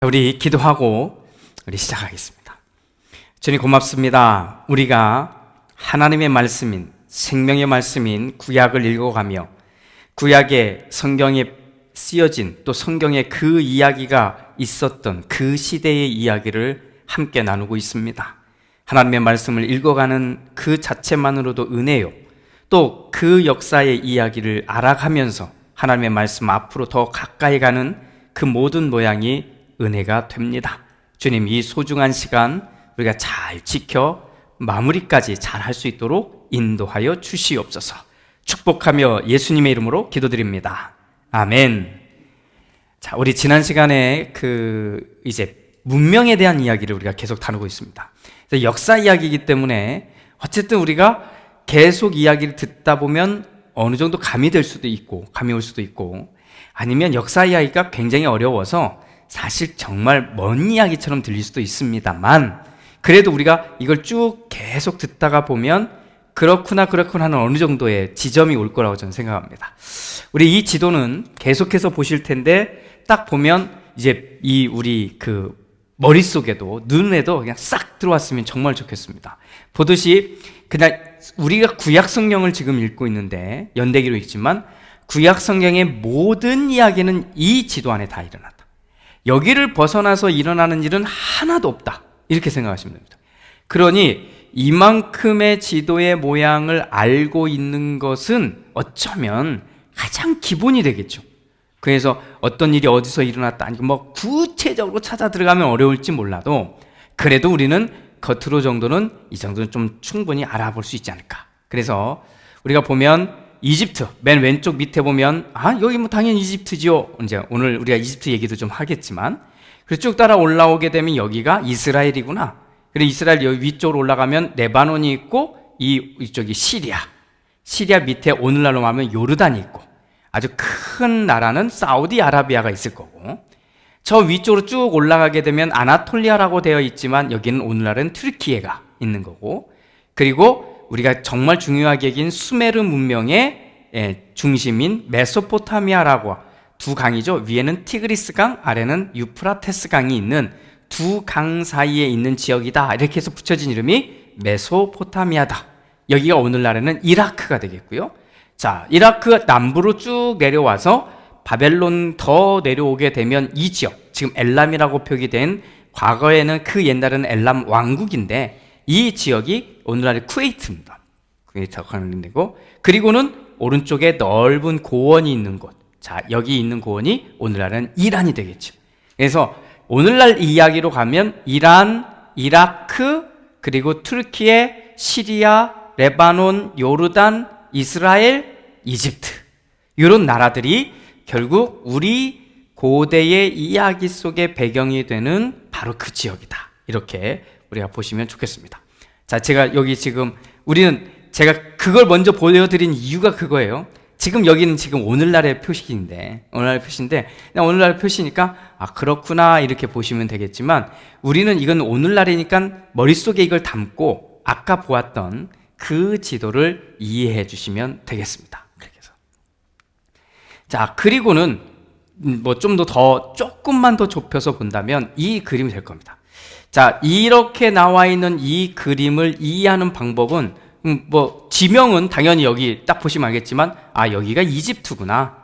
우리 기도하고 우리 시작하겠습니다. 주님 고맙습니다. 우리가 하나님의 말씀인 생명의 말씀인 구약을 읽어가며 구약의 성경에 쓰여진 또 성경에 그 이야기가 있었던 그 시대의 이야기를 함께 나누고 있습니다. 하나님의 말씀을 읽어가는 그 자체만으로도 은혜요. 또 그 역사의 이야기를 알아가면서 하나님의 말씀 앞으로 더 가까이 가는 그 모든 모양이 은혜가 됩니다. 주님, 이 소중한 시간 우리가 잘 지켜 마무리까지 잘 할 수 있도록 인도하여 주시옵소서. 축복하며 예수님의 이름으로 기도드립니다. 아멘. 자, 우리 지난 시간에 이제 문명에 대한 이야기를 우리가 계속 다루고 있습니다. 그래서 역사 이야기이기 때문에 어쨌든 우리가 계속 이야기를 듣다 보면 어느 정도 감이 될 수도 있고, 감이 올 수도 있고, 아니면 역사 이야기가 굉장히 어려워서 사실 정말 먼 이야기처럼 들릴 수도 있습니다만, 그래도 우리가 이걸 쭉 계속 듣다가 보면 그렇구나 하는 어느 정도의 지점이 올 거라고 저는 생각합니다. 우리 이 지도는 계속해서 보실 텐데 딱 보면 이제 우리 머릿속에도 눈에도 그냥 싹 들어왔으면 정말 좋겠습니다. 보듯이 그냥 우리가 구약 성경을 지금 읽고 있는데 연대기로 읽지만 구약 성경의 모든 이야기는 이 지도 안에 다 일어났다. 여기를 벗어나서 일어나는 일은 하나도 없다. 이렇게 생각하시면 됩니다. 그러니 이만큼의 지도의 모양을 알고 있는 것은 어쩌면 가장 기본이 되겠죠. 그래서 어떤 일이 어디서 일어났다, 아니 구체적으로 찾아 들어가면 어려울지 몰라도 그래도 우리는 겉으로 정도는 이 정도는 좀 충분히 알아볼 수 있지 않을까. 그래서 우리가 보면 이집트 맨 왼쪽 밑에 보면 여기 당연히 이집트지요. 이제 오늘 우리가 이집트 얘기도 좀 하겠지만, 그래서 쭉 따라 올라오게 되면 여기가 이스라엘이구나. 그리고 이스라엘 여기 위쪽으로 올라가면 레바논이 있고 이쪽이 시리아 밑에 오늘날로 말하면 요르단이 있고, 아주 큰 나라는 사우디아라비아가 있을 거고, 저 위쪽으로 쭉 올라가게 되면 아나톨리아라고 되어 있지만 여기는 오늘날은 튀르키예가 있는 거고, 그리고 우리가 정말 중요하게 여긴 수메르 문명의 중심인 메소포타미아라고 두 강이죠. 위에는 티그리스 강, 아래는 유프라테스 강이 있는 두 강 사이에 있는 지역이다. 이렇게 해서 붙여진 이름이 메소포타미아다. 여기가 오늘날에는 이라크가 되겠고요. 자, 이라크 남부로 쭉 내려와서 바벨론 더 내려오게 되면 이 지역, 지금 엘람이라고 표기된, 과거에는 옛날에는 엘람 왕국인데 이 지역이 오늘날의 쿠웨이트입니다. 쿠웨이트라고 하는 데고, 그리고는 오른쪽에 넓은 고원이 있는 곳, 자, 여기 있는 고원이 오늘날은 이란이 되겠죠. 그래서 오늘날 이야기로 가면 이란, 이라크, 그리고 튀르키예, 시리아, 레바논, 요르단, 이스라엘, 이집트, 이런 나라들이 결국 우리 고대의 이야기 속의 배경이 되는 바로 그 지역이다. 이렇게 우리가 보시면 좋겠습니다. 자, 제가 여기 지금 제가 그걸 먼저 보여드린 이유가 그거예요. 지금 여기는 지금 오늘날의 표시인데 그냥 오늘날의 표시니까 그렇구나 이렇게 보시면 되겠지만, 우리는 이건 오늘날이니까 머릿속에 이걸 담고 아까 보았던 그 지도를 이해해 주시면 되겠습니다. 그렇게 해서. 자, 그리고는 좀 더 조금만 더 좁혀서 본다면 이 그림이 될 겁니다. 자, 이렇게 나와 있는 이 그림을 이해하는 방법은 지명은 당연히 여기 딱 보시면 알겠지만 여기가 이집트구나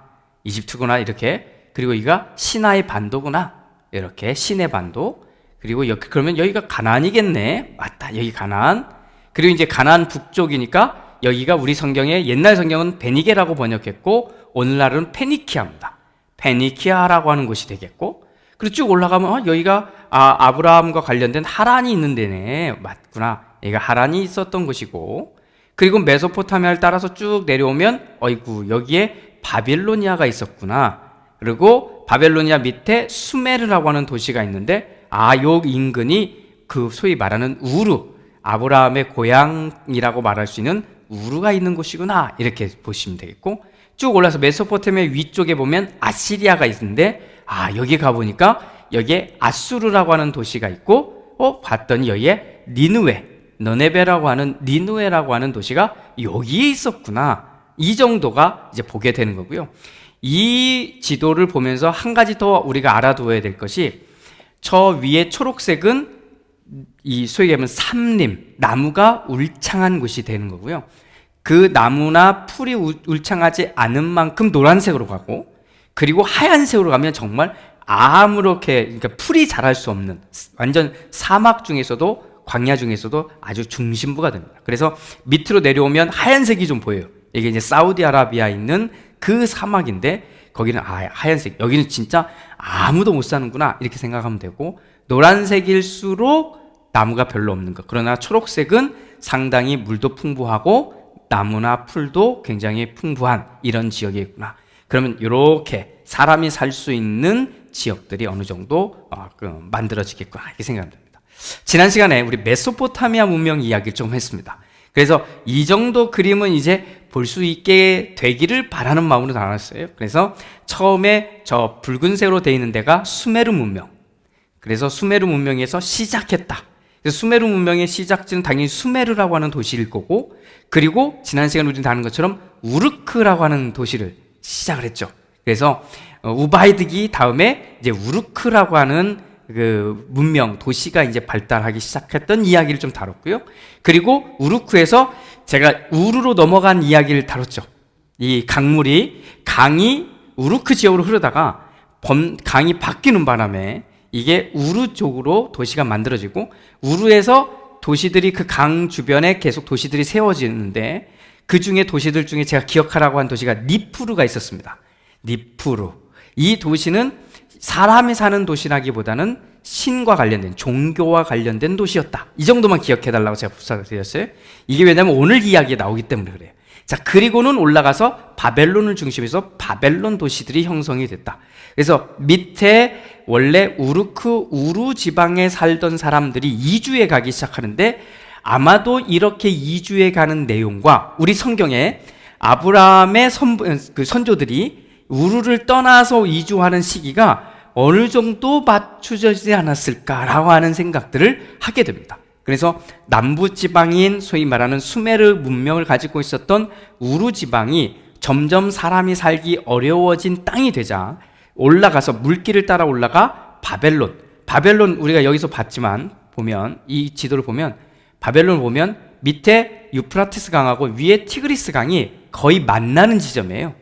이렇게, 그리고 여기가 시나이 반도구나 이렇게, 시내 반도, 그리고 그러면 여기가 가나안이겠네. 맞다, 여기 가나안. 그리고 이제 가나안 북쪽이니까 여기가 우리 성경에, 옛날 성경은 베니게라고 번역했고 오늘날은 페니키아입니다. 페니키아라고 하는 곳이 되겠고, 그리고 쭉 올라가면 여기가 아브라함과 관련된 하란이 있는 데네. 맞구나, 여기가 하란이 있었던 곳이고, 그리고 메소포타미아를 따라서 쭉 내려오면 여기에 바빌로니아가 있었구나. 그리고 바빌로니아 밑에 수메르라고 하는 도시가 있는데 요 인근이 소위 말하는 우르, 아브라함의 고향이라고 말할 수 있는 우르가 있는 곳이구나. 이렇게 보시면 되겠고, 쭉 올라서 메소포타미아 위쪽에 보면 아시리아가 있는데 여기 가보니까 여기에 아수르라고 하는 도시가 있고, 봤더니 여기에 너네베라고 하는 니누에라고 하는 도시가 여기에 있었구나. 이 정도가 이제 보게 되는 거고요. 이 지도를 보면서 한 가지 더 우리가 알아두어야 될 것이, 저 위에 초록색은 이 소위 말하면 삼림, 나무가 울창한 곳이 되는 거고요. 그 나무나 풀이 울창하지 않은 만큼 노란색으로 가고, 그리고 하얀색으로 가면 정말 아무렇게, 그러니까 풀이 자랄 수 없는 완전 사막 중에서도, 광야 중에서도 아주 중심부가 됩니다. 그래서 밑으로 내려오면 하얀색이 좀 보여요. 이게 이제 사우디아라비아에 있는 그 사막인데, 거기는 하얀색, 여기는 진짜 아무도 못 사는구나 이렇게 생각하면 되고, 노란색일수록 나무가 별로 없는 것. 그러나 초록색은 상당히 물도 풍부하고 나무나 풀도 굉장히 풍부한 이런 지역이겠구나. 그러면 이렇게 사람이 살 수 있는 지역들이 어느 정도 만들어지겠구나 이렇게 생각합니다. 지난 시간에 우리 메소포타미아 문명 이야기를 좀 했습니다. 그래서 이 정도 그림은 이제 볼 수 있게 되기를 바라는 마음으로 나눴어요. 그래서 처음에 저 붉은색으로 되어 있는 데가 수메르 문명. 그래서 수메르 문명에서 시작했다. 그래서 수메르 문명의 시작지는 당연히 수메르라고 하는 도시일 거고, 그리고 지난 시간에 우리는 다룬 것처럼 우르크라고 하는 도시를 시작을 했죠. 그래서 우바이드기 다음에 이제 우르크라고 하는 그 문명 도시가 이제 발달하기 시작했던 이야기를 좀 다뤘고요. 그리고 우르크에서 제가 우르로 넘어간 이야기를 다뤘죠. 이 강이 우르크 지역으로 흐르다가 강이 바뀌는 바람에 이게 우르 쪽으로 도시가 만들어지고, 우르에서 도시들이 그 강 주변에 계속 도시들이 세워지는데, 그 중에 도시들 중에 제가 기억하라고 한 도시가 니프루가 있었습니다. 니프루. 이 도시는 사람이 사는 도시라기보다는 신과 관련된, 종교와 관련된 도시였다. 이 정도만 기억해달라고 제가 부탁을 드렸어요. 이게 왜냐면 오늘 이야기에 나오기 때문에 그래요. 자, 그리고는 올라가서 바벨론을 중심해서 바벨론 도시들이 형성이 됐다. 그래서 밑에 원래 우르 지방에 살던 사람들이 이주해 가기 시작하는데, 아마도 이렇게 이주해 가는 내용과 우리 성경에 아브라함의 선조들이 우르를 떠나서 이주하는 시기가 어느 정도 맞춰지지 않았을까라고 하는 생각들을 하게 됩니다. 그래서 남부지방인 소위 말하는 수메르 문명을 가지고 있었던 우르 지방이 점점 사람이 살기 어려워진 땅이 되자 올라가서 물길을 따라 올라가 바벨론 우리가 여기서 봤지만, 보면 이 지도를 보면 바벨론을 보면 밑에 유프라테스 강하고 위에 티그리스 강이 거의 만나는 지점이에요.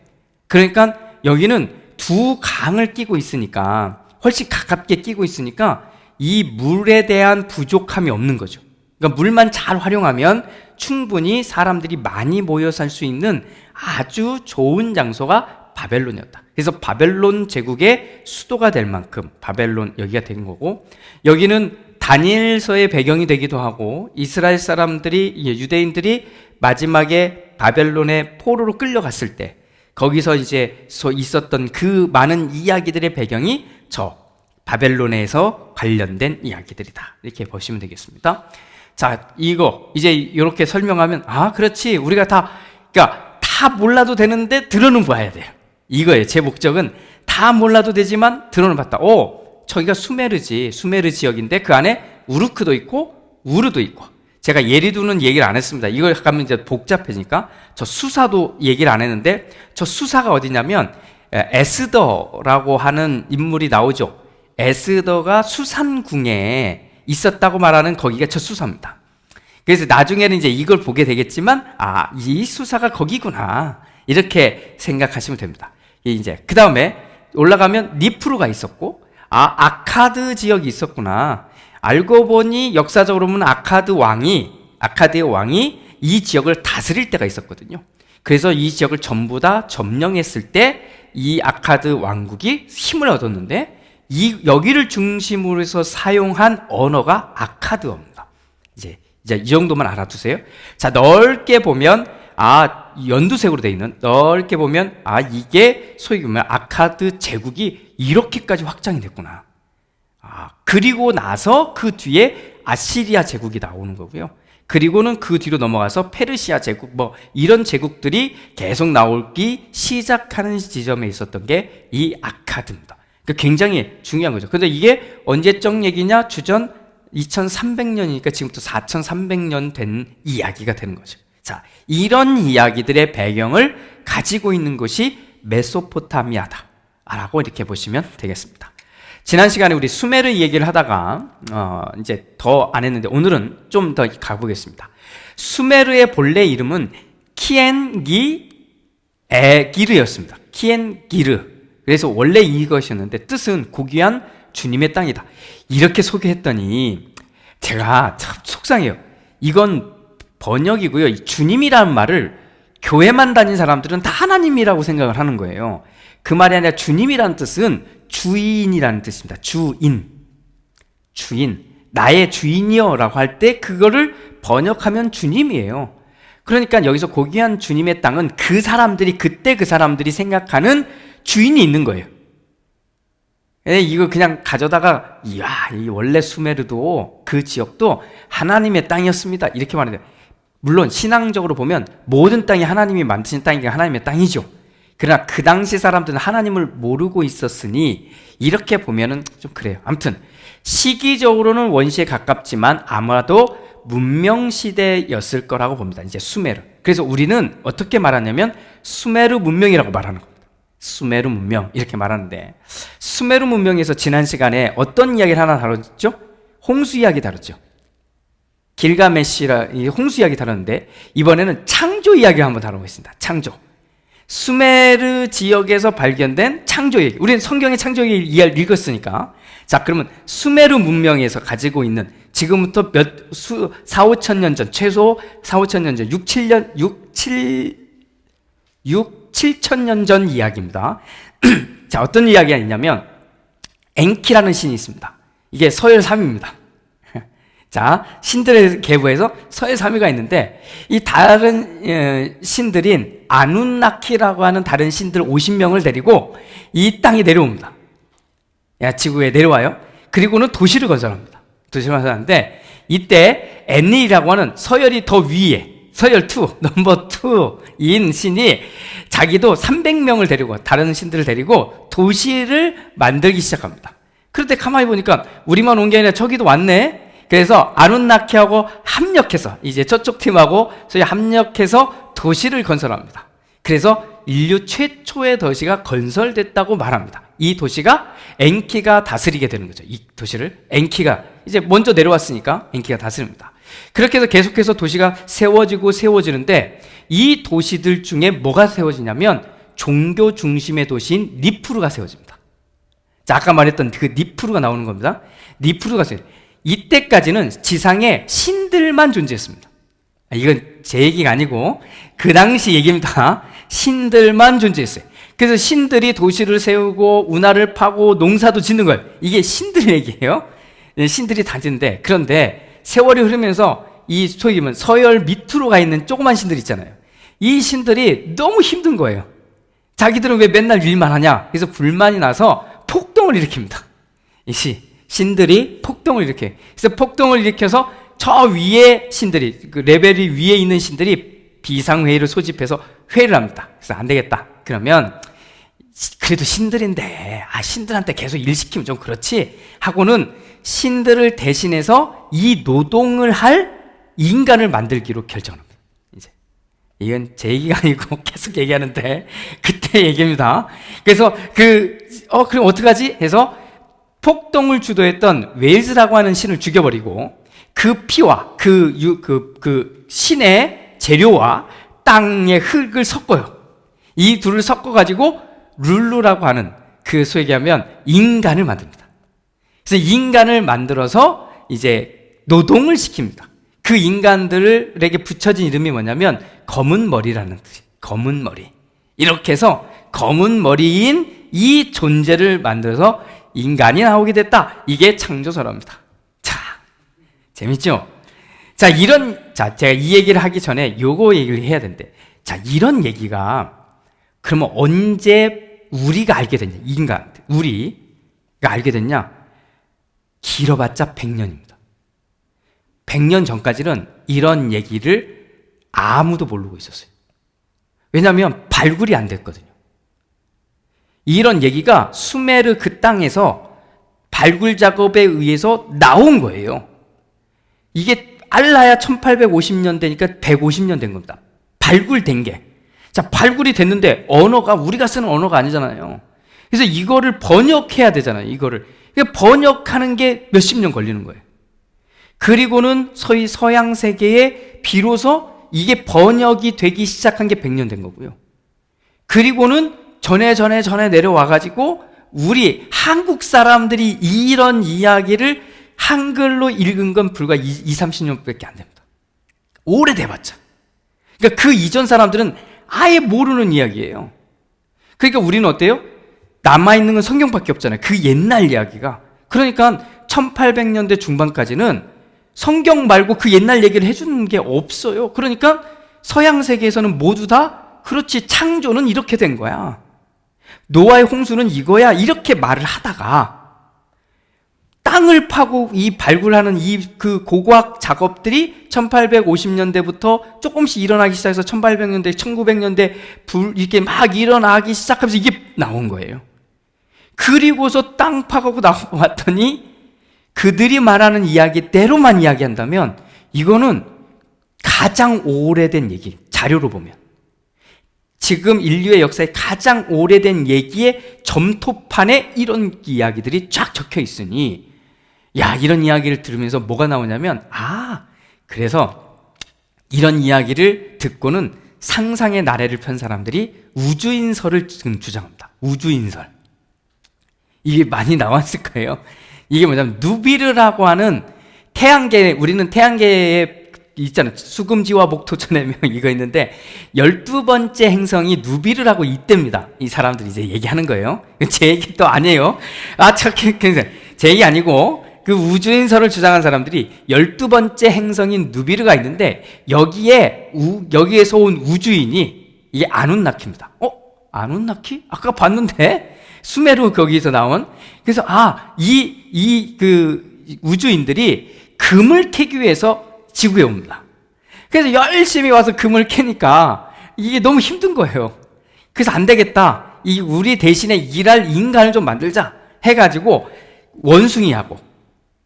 그러니까 여기는 두 강을 끼고 있으니까, 훨씬 가깝게 끼고 있으니까 이 물에 대한 부족함이 없는 거죠. 그러니까 물만 잘 활용하면 충분히 사람들이 많이 모여 살 수 있는 아주 좋은 장소가 바벨론이었다. 그래서 바벨론 제국의 수도가 될 만큼 바벨론 여기가 된 거고, 여기는 다니엘서의 배경이 되기도 하고, 이스라엘 사람들이, 유대인들이 마지막에 바벨론의 포로로 끌려갔을 때 거기서 이제 있었던 그 많은 이야기들의 배경이 저 바벨론에서 관련된 이야기들이다. 이렇게 보시면 되겠습니다. 자, 이거 이제 이렇게 설명하면, 그렇지, 우리가 그러니까 다 몰라도 되는데 들어는 봐야 돼요. 이거예요. 제 목적은 다 몰라도 되지만 들어는 봤다. 저기가 수메르 지역인데 그 안에 우르크도 있고 우르도 있고. 제가 예리두는 얘기를 안 했습니다. 이걸 가면 이제 복잡해지니까. 저 수사도 얘기를 안 했는데, 저 수사가 어디냐면 에스더라고 하는 인물이 나오죠. 에스더가 수산궁에 있었다고 말하는 거기가 저 수사입니다. 그래서 나중에는 이제 이걸 보게 되겠지만, 이 수사가 거기구나, 이렇게 생각하시면 됩니다. 이제 그 다음에 올라가면 니프루가 있었고, 아카드 지역이 있었구나. 알고 보니 역사적으로 보면 아카드의 왕이 이 지역을 다스릴 때가 있었거든요. 그래서 이 지역을 전부 다 점령했을 때 이 아카드 왕국이 힘을 얻었는데, 여기를 중심으로 해서 사용한 언어가 아카드어입니다. 이제 이 정도만 알아두세요. 자, 넓게 보면 연두색으로 되어 있는, 넓게 보면 이게 소위 말하면 아카드 제국이 이렇게까지 확장이 됐구나. 그리고 나서 그 뒤에 아시리아 제국이 나오는 거고요. 그리고는 그 뒤로 넘어가서 페르시아 제국, 이런 제국들이 계속 나오기 시작하는 지점에 있었던 게 이 아카드입니다. 굉장히 중요한 거죠. 근데 이게 언제적 얘기냐? 주전 2300년이니까 지금부터 4300년 된 이야기가 되는 거죠. 자, 이런 이야기들의 배경을 가지고 있는 것이 메소포타미아다 라고 이렇게 보시면 되겠습니다. 지난 시간에 우리 수메르 얘기를 하다가 이제 더 안 했는데 오늘은 좀 더 가보겠습니다. 수메르의 본래 이름은 키엔기 에기르였습니다. 키엔기르. 그래서 원래 이것이었는데 뜻은 고귀한 주님의 땅이다. 이렇게 소개했더니 제가 참 속상해요. 이건 번역이고요. 이 주님이라는 말을 교회만 다닌 사람들은 다 하나님이라고 생각을 하는 거예요. 그 말이 아니라 주님이라는 뜻은 주인이라는 뜻입니다. 주인, 나의 주인이여 라고 할 때 그거를 번역하면 주님이에요. 그러니까 여기서 고귀한 주님의 땅은 그때 그 사람들이 생각하는 주인이 있는 거예요. 이거 그냥 가져다가 이야, 원래 수메르도 그 지역도 하나님의 땅이었습니다 이렇게 말해요. 물론 신앙적으로 보면 모든 땅이 하나님이 만드신 땅이니까 하나님의 땅이죠. 그러나 그 당시 사람들은 하나님을 모르고 있었으니 이렇게 보면은 좀 그래요. 아무튼 시기적으로는 원시에 가깝지만 아마도 문명시대였을 거라고 봅니다. 이제 수메르. 그래서 우리는 어떻게 말하냐면 수메르 문명이라고 말하는 겁니다. 수메르 문명 이렇게 말하는데, 수메르 문명에서 지난 시간에 어떤 이야기를 하나 다뤘죠? 홍수 이야기 다뤘죠. 길가메시라 이 홍수 이야기 다뤘는데 이번에는 창조 이야기 한번 다뤄보겠습니다. 창조. 수메르 지역에서 발견된 창조 얘기. 우리는 성경의 창조 얘기 읽었으니까. 자, 그러면 수메르 문명에서 가지고 있는 지금부터 4, 5천 년 전, 최소 4, 5천 년 전, 7천 년 전 이야기입니다. 자, 어떤 이야기가 있냐면 엔키라는 신이 있습니다. 이게 서열 3위입니다. 자, 신들의 계보에서 서열 3위가 있는데 이 다른 신들인 아눈나키라고 하는 다른 신들 50명을 데리고 이 땅에 내려옵니다. 지구에 내려와요. 그리고는 도시를 건설합니다. 도시를 건설하는데 이때 엔닐이라고 하는 서열이 더 위에 서열 2, 넘버 2인 신이 자기도 300명을 데리고 다른 신들을 데리고 도시를 만들기 시작합니다. 그런데 가만히 보니까 우리만 온 게 아니라 저기도 왔네. 그래서 아눈나키하고 합력해서 이제 저쪽 팀하고 저희 합력해서 도시를 건설합니다. 그래서 인류 최초의 도시가 건설됐다고 말합니다. 이 도시가 엔키가 다스리게 되는 거죠. 이 도시를 엔키가 이제 먼저 내려왔으니까 엔키가 다스립니다. 그렇게 해서 계속해서 도시가 세워지는데 이 도시들 중에 뭐가 세워지냐면 종교 중심의 도시인 니프루가 세워집니다. 자, 아까 말했던 그 니프루가 나오는 겁니다. 니프루가 세워집니다. 이때까지는 지상에 신들만 존재했습니다. 이건 제 얘기가 아니고 그 당시 얘기입니다. 신들만 존재했어요. 그래서 신들이 도시를 세우고 운하를 파고 농사도 짓는 거예요. 이게 신들 얘기예요. 신들이 다 짓는데, 그런데 세월이 흐르면서 이 소위 말하면 서열 밑으로 가 있는 조그만 신들 있잖아요. 이 신들이 너무 힘든 거예요. 자기들은 왜 맨날 일만 하냐? 그래서 불만이 나서 폭동을 일으킵니다. 신들이 폭동을 일으켜요. 그래서 폭동을 일으켜서 저 위에 신들이, 그 레벨이 위에 있는 신들이 비상회의를 소집해서 회의를 합니다. 그래서 안 되겠다. 그러면 그래도 신들인데 신들한테 계속 일 시키면 좀 그렇지 하고는 신들을 대신해서 이 노동을 할 인간을 만들기로 결정합니다. 이제 이건 제 얘기가 아니고 계속 얘기하는데 그때 얘기입니다. 그래서 그럼 어떡하지? 해서 폭동을 주도했던 웨일즈라고 하는 신을 죽여버리고 그 피와 그 신의 재료와 땅의 흙을 섞어요. 이 둘을 섞어가지고 룰루라고 하는 소위 얘기하면 인간을 만듭니다. 그래서 인간을 만들어서 이제 노동을 시킵니다. 그 인간들에게 붙여진 이름이 뭐냐면 검은 머리라는 뜻이에요. 검은 머리. 이렇게 해서 검은 머리인 이 존재를 만들어서 인간이 나오게 됐다. 이게 창조설화입니다. 자, 재밌죠? 자, 제가 이 얘기를 하기 전에 요거 얘기를 해야 되는데, 자, 이런 얘기가 그러면 언제 우리가 알게 됐냐? 우리가 알게 됐냐? 길어봤자 100년입니다. 100년 전까지는 이런 얘기를 아무도 모르고 있었어요. 왜냐하면 발굴이 안 됐거든요. 이런 얘기가 수메르 그 땅에서 발굴 작업에 의해서 나온 거예요. 이게 알라야 1850년대니까 150년 된 겁니다. 발굴된 게. 자, 발굴이 됐는데 언어가 우리가 쓰는 언어가 아니잖아요. 그래서 이거를 번역해야 되잖아요. 이거를. 번역하는 게 몇십 년 걸리는 거예요. 그리고는 소위 서양 세계에 비로소 이게 번역이 되기 시작한 게 100년 된 거고요. 그리고는 전에 내려와가지고 우리 한국 사람들이 이런 이야기를 한글로 읽은 건 불과 30년밖에 안 됩니다. 오래돼봤자. 그러니까 그 이전 사람들은 아예 모르는 이야기예요. 그러니까 우리는 어때요? 남아있는 건 성경밖에 없잖아요. 그 옛날 이야기가. 그러니까 1800년대 중반까지는 성경 말고 그 옛날 얘기를 해주는 게 없어요. 그러니까 서양 세계에서는 모두 다 그렇지, 창조는 이렇게 된 거야, 노아의 홍수는 이거야, 이렇게 말을 하다가 땅을 파고 발굴하는 그 고고학 작업들이 1850년대부터 조금씩 일어나기 시작해서 1800년대, 1900년대 이렇게 막 일어나기 시작하면서 이게 나온 거예요. 그리고서 땅 파고 나왔더니 그들이 말하는 이야기대로만 이야기한다면 이거는 가장 오래된 얘기, 자료로 보면 지금 인류의 역사에 가장 오래된 얘기의 점토판에 이런 이야기들이 쫙 적혀 있으니, 야, 이런 이야기를 들으면서 뭐가 나오냐면, 그래서 이런 이야기를 듣고는 상상의 나래를 편 사람들이 우주인설을 지금 주장합니다. 우주인설. 이게 많이 나왔을 거예요. 이게 뭐냐면 누비르라고 하는 태양계, 우리는 태양계에 있잖아요. 수금지와 목토천의 명, 이거 있는데 12번째 행성이 누비르라고 이때입니다. 이 사람들이 이제 얘기하는 거예요. 제 얘기 또 아니에요. 제 얘기 아니고 그 우주인설을 주장한 사람들이 12번째 행성인 누비르가 있는데 여기에서 온 우주인이 이게 아눈나키입니다. 아눈나키? 아까 봤는데? 수메르 거기서 나온. 그래서 그 우주인들이 금을 캐기 위해서 지구에 옵니다. 그래서 열심히 와서 금을 캐니까 이게 너무 힘든 거예요. 그래서 안 되겠다, 우리 대신에 일할 인간을 좀 만들자 해가지고 원숭이하고,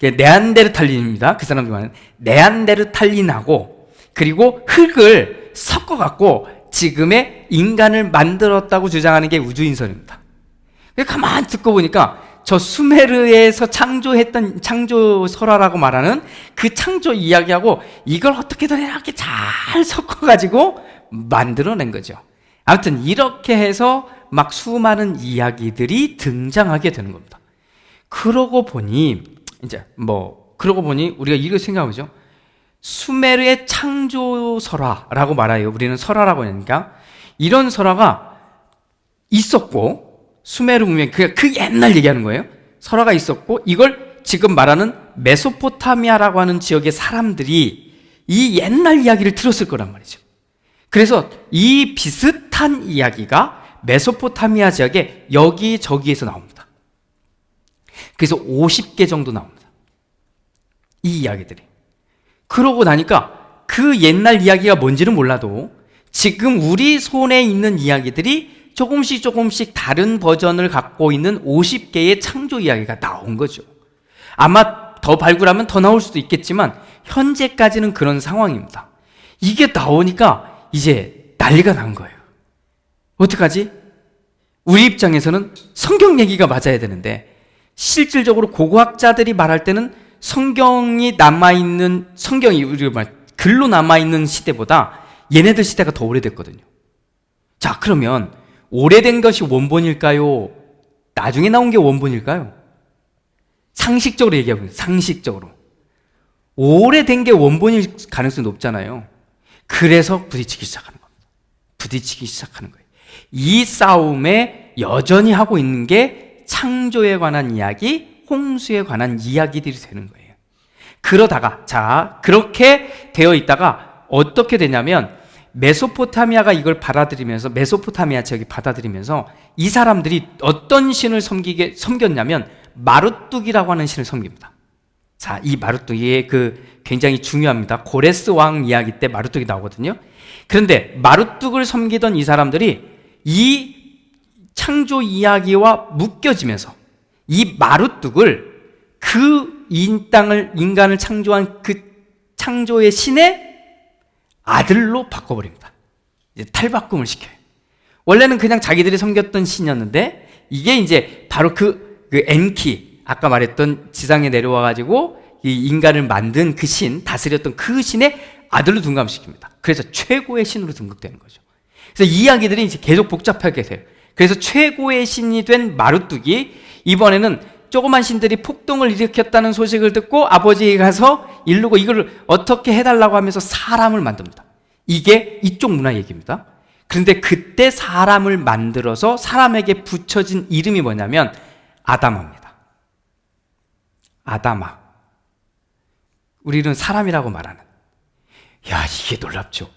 네안데르탈린입니다. 그 사람들 말하는 네안데르탈린하고 그리고 흙을 섞어갖고 지금의 인간을 만들었다고 주장하는 게 우주인설입니다. 가만히 듣고 보니까 저 수메르에서 창조했던 창조설화라고 말하는 그 창조 이야기하고 이걸 어떻게든 이렇게 잘 섞어가지고 만들어낸 거죠. 아무튼 이렇게 해서 막 수많은 이야기들이 등장하게 되는 겁니다. 그러고 보니 우리가 이렇게 생각하죠. 수메르의 창조설화라고 말해요. 우리는 설화라고 하니까 이런 설화가 있었고, 수메르 문명, 그 옛날 얘기하는 거예요. 설화가 있었고, 이걸 지금 말하는 메소포타미아라고 하는 지역의 사람들이 이 옛날 이야기를 들었을 거란 말이죠. 그래서 이 비슷한 이야기가 메소포타미아 지역에 여기저기에서 나옵니다. 그래서 50개 정도 나옵니다, 이 이야기들이. 그러고 나니까 그 옛날 이야기가 뭔지는 몰라도 지금 우리 손에 있는 이야기들이 조금씩 다른 버전을 갖고 있는 50개의 창조 이야기가 나온 거죠. 아마 더 발굴하면 더 나올 수도 있겠지만 현재까지는 그런 상황입니다. 이게 나오니까 이제 난리가 난 거예요. 어떡하지? 우리 입장에서는 성경 얘기가 맞아야 되는데, 실질적으로 고고학자들이 말할 때는 성경이 우리가 글로 남아있는 시대보다 얘네들 시대가 더 오래됐거든요. 자, 그러면 오래된 것이 원본일까요? 나중에 나온 게 원본일까요? 상식적으로 얘기하면, 상식적으로 오래된 게 원본일 가능성이 높잖아요. 그래서 부딪히기 시작하는 거예요. 이 싸움에 여전히 하고 있는 게 창조에 관한 이야기, 홍수에 관한 이야기들이 되는 거예요. 그렇게 되어 있다가 어떻게 되냐면, 메소포타미아가 이걸 받아들이면서, 메소포타미아 지역이 받아들이면서 이 사람들이 어떤 신을 섬겼냐면 마루뚝이라고 하는 신을 섬깁니다. 자, 이 마루뚝이 굉장히 중요합니다. 고레스 왕 이야기 때 마루뚝이 나오거든요. 그런데 마루뚝을 섬기던 이 사람들이 이 창조 이야기와 묶여지면서 이 마루뚝을 인간을 창조한 그 창조의 신의 아들로 바꿔버립니다. 이제 탈바꿈을 시켜요. 원래는 그냥 자기들이 섬겼던 신이었는데, 이게 이제 바로 그 엔키, 아까 말했던 지상에 내려와가지고 이 인간을 만든 그 신, 다스렸던 그 신의 아들로 둔갑시킵니다. 그래서 최고의 신으로 등극되는 거죠. 그래서 이야기들이 이제 계속 복잡하게 돼요. 그래서 최고의 신이 된 마루뚝이 이번에는 조그만 신들이 폭동을 일으켰다는 소식을 듣고 아버지에게 가서 이르고 이걸 어떻게 해달라고 하면서 사람을 만듭니다. 이게 이쪽 문화 얘기입니다. 그런데 그때 사람을 만들어서 사람에게 붙여진 이름이 뭐냐면 아담아입니다. 아담아. 우리는 사람이라고 말하는. 야, 이게 놀랍죠.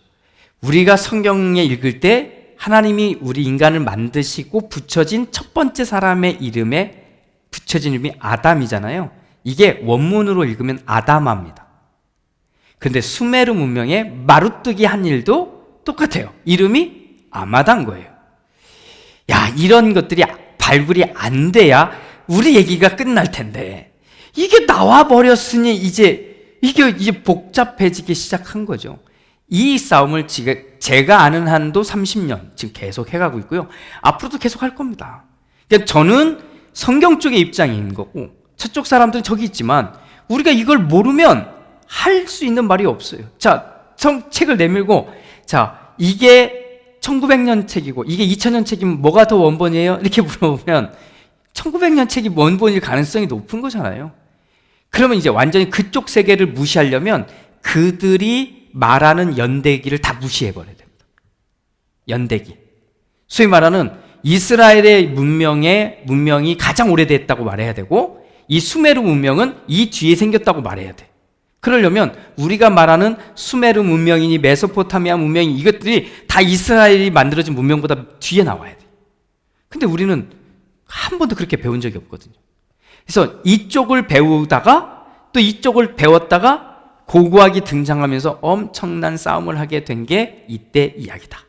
우리가 성경에 읽을 때 하나님이 우리 인간을 만드시고 붙여진 첫 번째 사람의 이름에 붙여진 이름이 아담이잖아요. 이게 원문으로 읽으면 아담아입니다. 그런데 수메르 문명의 마루뚝이 한 일도 똑같아요. 이름이 아마다인 거예요. 야, 이런 것들이 발굴이 안 돼야 우리 얘기가 끝날 텐데 이게 나와 버렸으니 이제 이게 복잡해지기 시작한 거죠. 이 싸움을 제가 아는 한도 30년 지금 계속 해가고 있고요. 앞으로도 계속 할 겁니다. 그러니까 저는 성경 쪽의 입장인 거고 저쪽 사람들은 저기 있지만 우리가 이걸 모르면 할 수 있는 말이 없어요. 자, 책을 내밀고 자, 이게 1900년 책이고 이게 2000년 책이면 뭐가 더 원본이에요? 이렇게 물어보면 1900년 책이 원본일 가능성이 높은 거잖아요. 그러면 이제 완전히 그쪽 세계를 무시하려면 그들이 말하는 연대기를 다 무시해버려야 됩니다. 연대기. 소위 말하는 이스라엘의 문명이 가장 오래됐다고 말해야 되고 이 수메르 문명은 이 뒤에 생겼다고 말해야 돼. 그러려면 우리가 말하는 수메르 문명이니 메소포타미아 문명이 이것들이 다 이스라엘이 만들어진 문명보다 뒤에 나와야 돼. 근데 우리는 한 번도 그렇게 배운 적이 없거든요. 그래서 이쪽을 배우다가 또 이쪽을 배웠다가 고고학이 등장하면서 엄청난 싸움을 하게 된 게 이때 이야기다.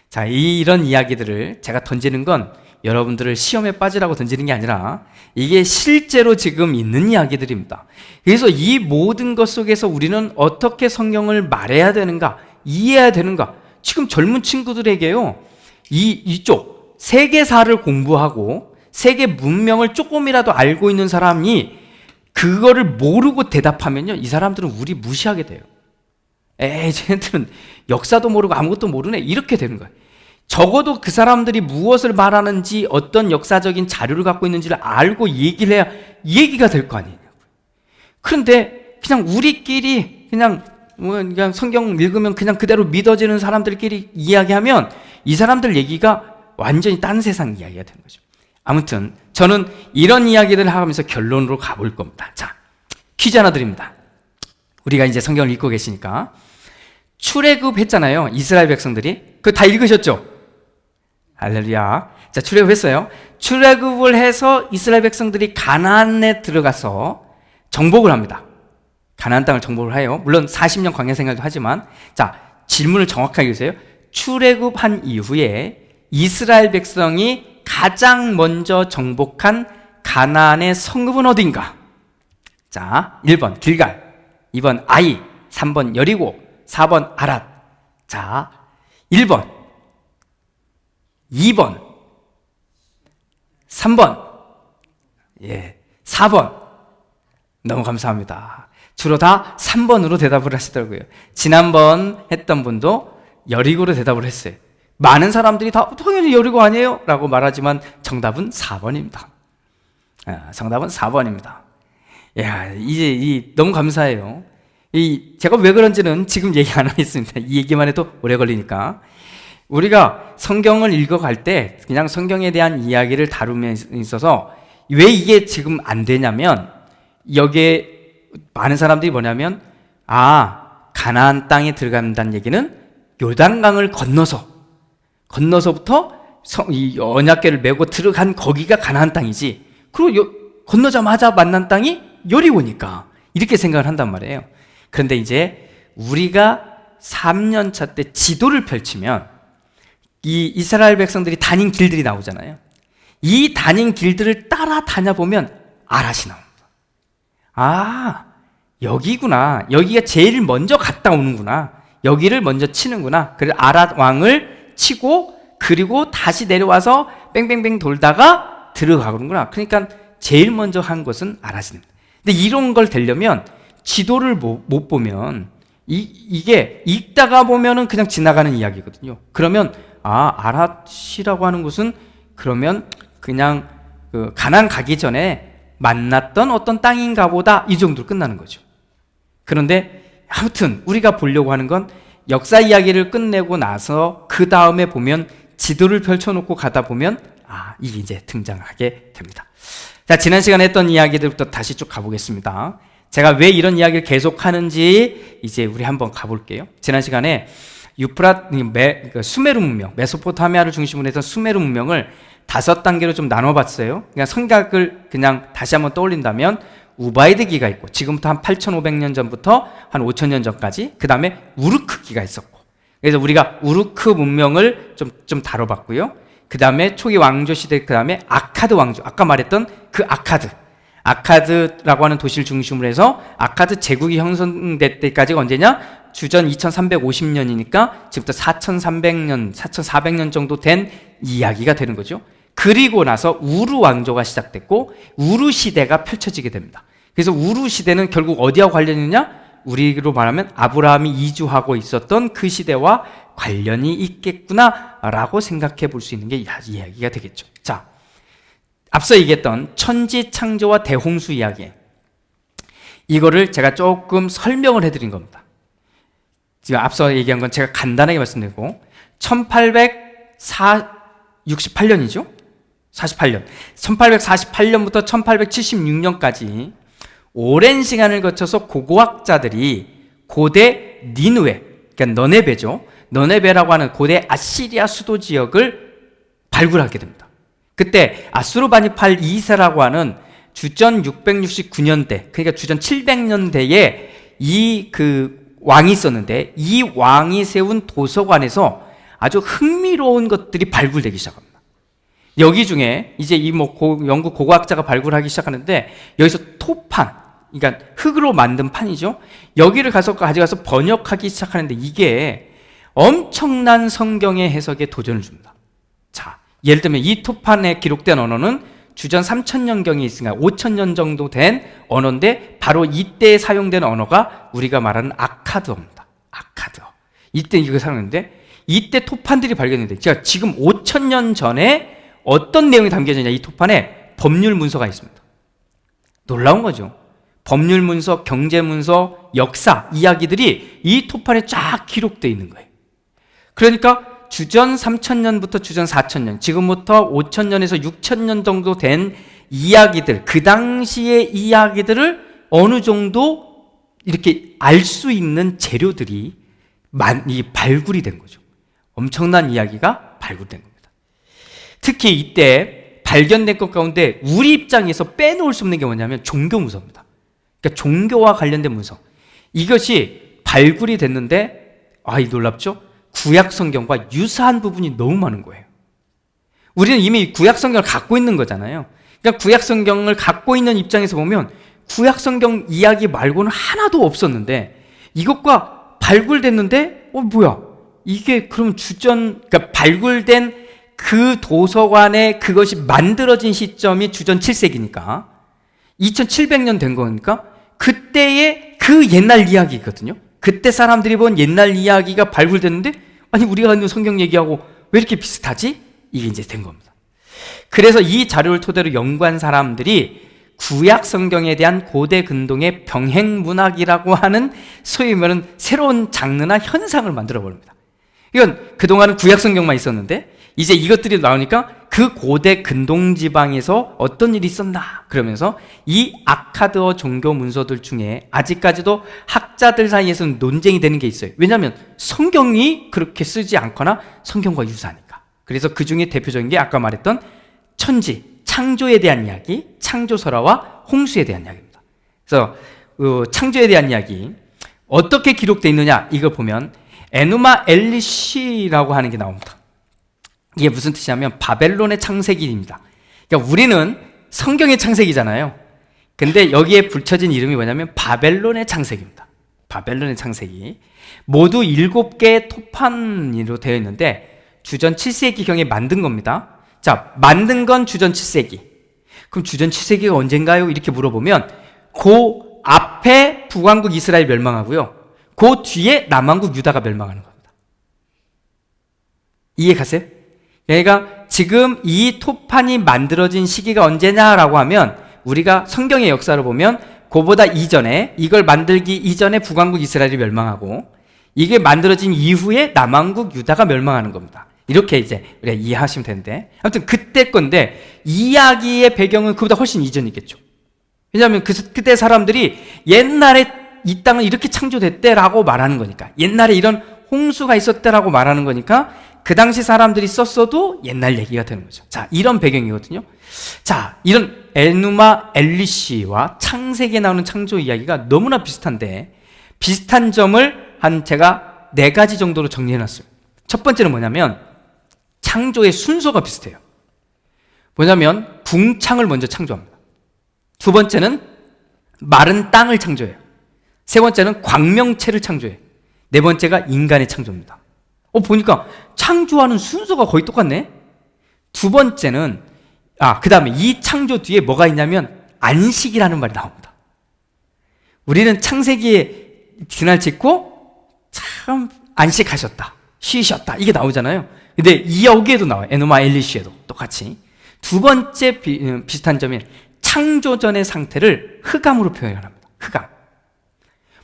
자, 이런 이야기들을 제가 던지는 건 여러분들을 시험에 빠지라고 던지는 게 아니라 이게 실제로 지금 있는 이야기들입니다. 그래서 이 모든 것 속에서 우리는 어떻게 성경을 말해야 되는가, 이해해야 되는가. 지금 젊은 친구들에게요, 이쪽 세계사를 공부하고 세계 문명을 조금이라도 알고 있는 사람이 그거를 모르고 대답하면요, 이 사람들은 우리 무시하게 돼요. 쟤네들은 역사도 모르고 아무것도 모르네, 이렇게 되는 거예요. 적어도 그 사람들이 무엇을 말하는지 어떤 역사적인 자료를 갖고 있는지를 알고 얘기를 해야 얘기가 될 거 아니냐고요. 그런데 그냥 우리끼리 그냥 성경 읽으면 그냥 그대로 믿어지는 사람들끼리 이야기하면 이 사람들 얘기가 완전히 딴 세상 이야기가 되는 거죠. 아무튼 저는 이런 이야기들을 하면서 결론으로 가볼 겁니다. 자, 퀴즈 하나 드립니다. 우리가 이제 성경을 읽고 계시니까 출애굽 했잖아요. 이스라엘 백성들이. 그거 다 읽으셨죠? 할렐루야. 자, 출애굽했어요. 출애굽을 해서 이스라엘 백성들이 가나안에 들어가서 정복을 합니다. 가나안 땅을 정복을 해요. 물론 40년 광야 생활도 하지만, 자, 질문을 정확하게 해주세요. 출애굽한 이후에 이스라엘 백성이 가장 먼저 정복한 가나안의 성읍은 어딘가? 자, 1번 길갈, 2번 아이, 3번 여리고, 4번 아랏. 자, 1번, 2번, 3번, 4번. 너무 감사합니다. 주로 다 3번으로 대답을 하시더라고요. 지난번 했던 분도 여리고로 대답을 했어요. 많은 사람들이 다 당연히 여리고 아니에요? 라고 말하지만 정답은 4번입니다. 정답은 4번입니다. 야, 이제 너무 감사해요. 제가 왜 그런지는 지금 얘기 안 하겠습니다. 이 얘기만 해도 오래 걸리니까. 우리가 성경을 읽어갈 때 그냥 성경에 대한 이야기를 다루면에 있어서 왜 이게 지금 안 되냐면, 여기에 많은 사람들이 뭐냐면, 가나안 땅에 들어간다는 얘기는 요단강을 건너서부터 이 언약궤를 메고 들어간 거기가 가나안 땅이지, 그리고 건너자마자 만난 땅이 여리고니까 이렇게 생각을 한단 말이에요. 그런데 이제 우리가 3년차 때 지도를 펼치면 이 이스라엘 백성들이 다닌 길들이 나오잖아요. 이 다닌 길들을 따라 다녀보면 아랏이 나옵니다. 여기구나. 여기가 제일 먼저 갔다 오는구나. 여기를 먼저 치는구나. 그래서 아랏 왕을 치고 그리고 다시 내려와서 뺑뺑뺑 돌다가 들어가는구나. 그러니까 제일 먼저 한 것은 알아지는. 근데 이런 걸 되려면 지도를 못 보면 이게 읽다가 보면은 그냥 지나가는 이야기거든요. 그러면 아랏이라고 하는 곳은 그러면 그냥 그 가나안 가기 전에 만났던 어떤 땅인가 보다, 이 정도로 끝나는 거죠. 그런데 아무튼 우리가 보려고 하는 건 역사 이야기를 끝내고 나서 그 다음에 보면 지도를 펼쳐놓고 가다 보면 이게 이제 등장하게 됩니다. 자, 지난 시간에 했던 이야기들부터 다시 쭉 가보겠습니다. 제가 왜 이런 이야기를 계속 하는지 이제 우리 한번 가볼게요. 지난 시간에 수메르 문명, 메소포타미아를 중심으로 해서 수메르 문명을 5단계로 좀 나눠봤어요. 그냥 성각을 그냥 다시 한번 떠올린다면 우바이드기가 있고, 지금부터 한 8,500년 전부터 한 5,000년 전까지, 그 다음에 우르크기가 있었고, 그래서 우리가 우르크 문명을 좀 다뤄봤고요. 그 다음에 초기 왕조 시대, 그 다음에 아카드 왕조, 아까 말했던 그 아카드라고 하는 도시를 중심으로 해서 아카드 제국이 형성될 때까지가 언제냐? 주전 2350년이니까 지금부터 4300년, 4400년 정도 된 이야기가 되는 거죠. 그리고 나서 우르 왕조가 시작됐고 우르 시대가 펼쳐지게 됩니다. 그래서 우르 시대는 결국 어디와 관련이 있느냐? 우리로 말하면 아브라함이 이주하고 있었던 그 시대와 관련이 있겠구나라고 생각해 볼 수 있는 게 이야기가 되겠죠. 자, 앞서 얘기했던 천지 창조와 대홍수 이야기, 이거를 제가 조금 설명을 해드린 겁니다. 지금 앞서 얘기한 건 제가 간단하게 말씀드리고, 1868년이죠? 1848년부터 1876년까지 오랜 시간을 거쳐서 고고학자들이 고대 니느웨, 그러니까 너네베죠. 너네베라고 하는 고대 아시리아 수도 지역을 발굴하게 됩니다. 그때 아수르바니팔 2세라고 하는 주전 669년대, 그러니까 주전 700년대에 이 왕이 있었는데, 이 왕이 세운 도서관에서 아주 흥미로운 것들이 발굴되기 시작합니다. 여기 중에 이제 영국 고고학자가 발굴하기 시작하는데, 여기서 토판, 그러니까 흙으로 만든 판이죠. 여기를 가져가서 번역하기 시작하는데, 이게 엄청난 성경의 해석에 도전을 줍니다. 자, 예를 들면 이 토판에 기록된 언어는 주전 3000년경에 있으니까 5000년 정도 된 언어인데, 바로 이때 사용된 언어가 우리가 말하는 아카드어입니다. 아카드어. 이때 이거 사용했는데, 이때 토판들이 발견됐는데, 제가 지금 5000년 전에 어떤 내용이 담겨져 있냐, 이 토판에 법률 문서가 있습니다. 놀라운 거죠. 법률 문서, 경제 문서, 역사 이야기들이 이 토판에 쫙 기록되어 있는 거예요. 그러니까 주전 3000년부터 주전 4000년, 지금부터 5000년에서 6000년 정도 된 이야기들, 그 당시의 이야기들을 어느 정도 이렇게 알 수 있는 재료들이 발굴이 된 거죠. 엄청난 이야기가 발굴된 겁니다. 특히 이때 발견된 것 가운데 우리 입장에서 빼놓을 수 없는 게 뭐냐면 종교 문서입니다. 그러니까 종교와 관련된 문서. 이것이 발굴이 됐는데, 이 놀랍죠? 구약 성경과 유사한 부분이 너무 많은 거예요. 우리는 이미 구약 성경을 갖고 있는 거잖아요. 그러니까 구약 성경을 갖고 있는 입장에서 보면 구약 성경 이야기 말고는 하나도 없었는데, 이것과 발굴됐는데, 뭐야? 이게 그럼 그러니까 발굴된 그 도서관에 그것이 만들어진 시점이 주전 7세기니까 2700년 된 거니까 그때의 그 옛날 이야기거든요. 그때 사람들이 본 옛날 이야기가 발굴됐는데, 아니 우리가 있는 성경 얘기하고 왜 이렇게 비슷하지? 이게 이제 된 겁니다. 그래서 이 자료를 토대로 연구한 사람들이 구약 성경에 대한 고대 근동의 병행 문학이라고 하는 소위 말하는 새로운 장르나 현상을 만들어 버립니다. 이건 그동안은 구약 성경만 있었는데 이제 이것들이 나오니까 그 고대 근동 지방에서 어떤 일이 있었나, 그러면서 이 아카드어 종교 문서들 중에 아직까지도 학자들 사이에서는 논쟁이 되는 게 있어요. 왜냐하면 성경이 그렇게 쓰지 않거나 성경과 유사하니까. 그래서 그 중에 대표적인 게 아까 말했던 천지, 창조에 대한 이야기, 창조설화와 홍수에 대한 이야기입니다. 그래서 창조에 대한 이야기 어떻게 기록되어 있느냐, 이걸 보면 에누마 엘리시라고 하는 게 나옵니다. 이게 무슨 뜻이냐면 바벨론의 창세기입니다. 그러니까 우리는 성경의 창세기잖아요. 근데 여기에 붙여진 이름이 뭐냐면 바벨론의 창세기입니다. 바벨론의 창세기. 모두 7개의 토판으로 되어 있는데 주전 7세기경에 만든 겁니다. 자, 만든 건 주전 7세기. 그럼 주전 7세기가 언젠가요? 이렇게 물어보면 그 앞에 북왕국 이스라엘 멸망하고요, 그 뒤에 남왕국 유다가 멸망하는 겁니다. 이해 가세요? 그러니까 지금 이 토판이 만들어진 시기가 언제냐라고 하면 우리가 성경의 역사를 보면 그보다 이전에, 이걸 만들기 이전에 북왕국 이스라엘이 멸망하고 이게 만들어진 이후에 남왕국 유다가 멸망하는 겁니다. 이렇게 이제 우리가 이해하시면 되는데, 아무튼 그때 건데 이야기의 배경은 그보다 훨씬 이전이겠죠. 왜냐하면 그때 사람들이 옛날에 이 땅은 이렇게 창조됐대라고 말하는 거니까, 옛날에 이런 홍수가 있었대라고 말하는 거니까 그 당시 사람들이 썼어도 옛날 얘기가 되는 거죠. 자, 이런 배경이거든요. 자, 이런 에누마 엘리시와 창세기에 나오는 창조 이야기가 너무나 비슷한데, 비슷한 점을 제가 4가지 정도로 정리해놨어요. 첫 번째는 뭐냐면 창조의 순서가 비슷해요. 뭐냐면 궁창을 먼저 창조합니다. 두 번째는 마른 땅을 창조해요. 세 번째는 광명체를 창조해요. 네 번째가 인간의 창조입니다. 보니까 창조하는 순서가 거의 똑같네. 두 번째는 그 다음에 이 창조 뒤에 뭐가 있냐면 안식이라는 말이 나옵니다. 우리는 창세기에 그날 짓고 참 안식하셨다, 쉬셨다, 이게 나오잖아요. 근데 여기에도 나와요. 에노마 엘리시에도 똑같이. 두 번째 비슷한 점이 창조 전의 상태를 흑암으로 표현합니다. 흑암.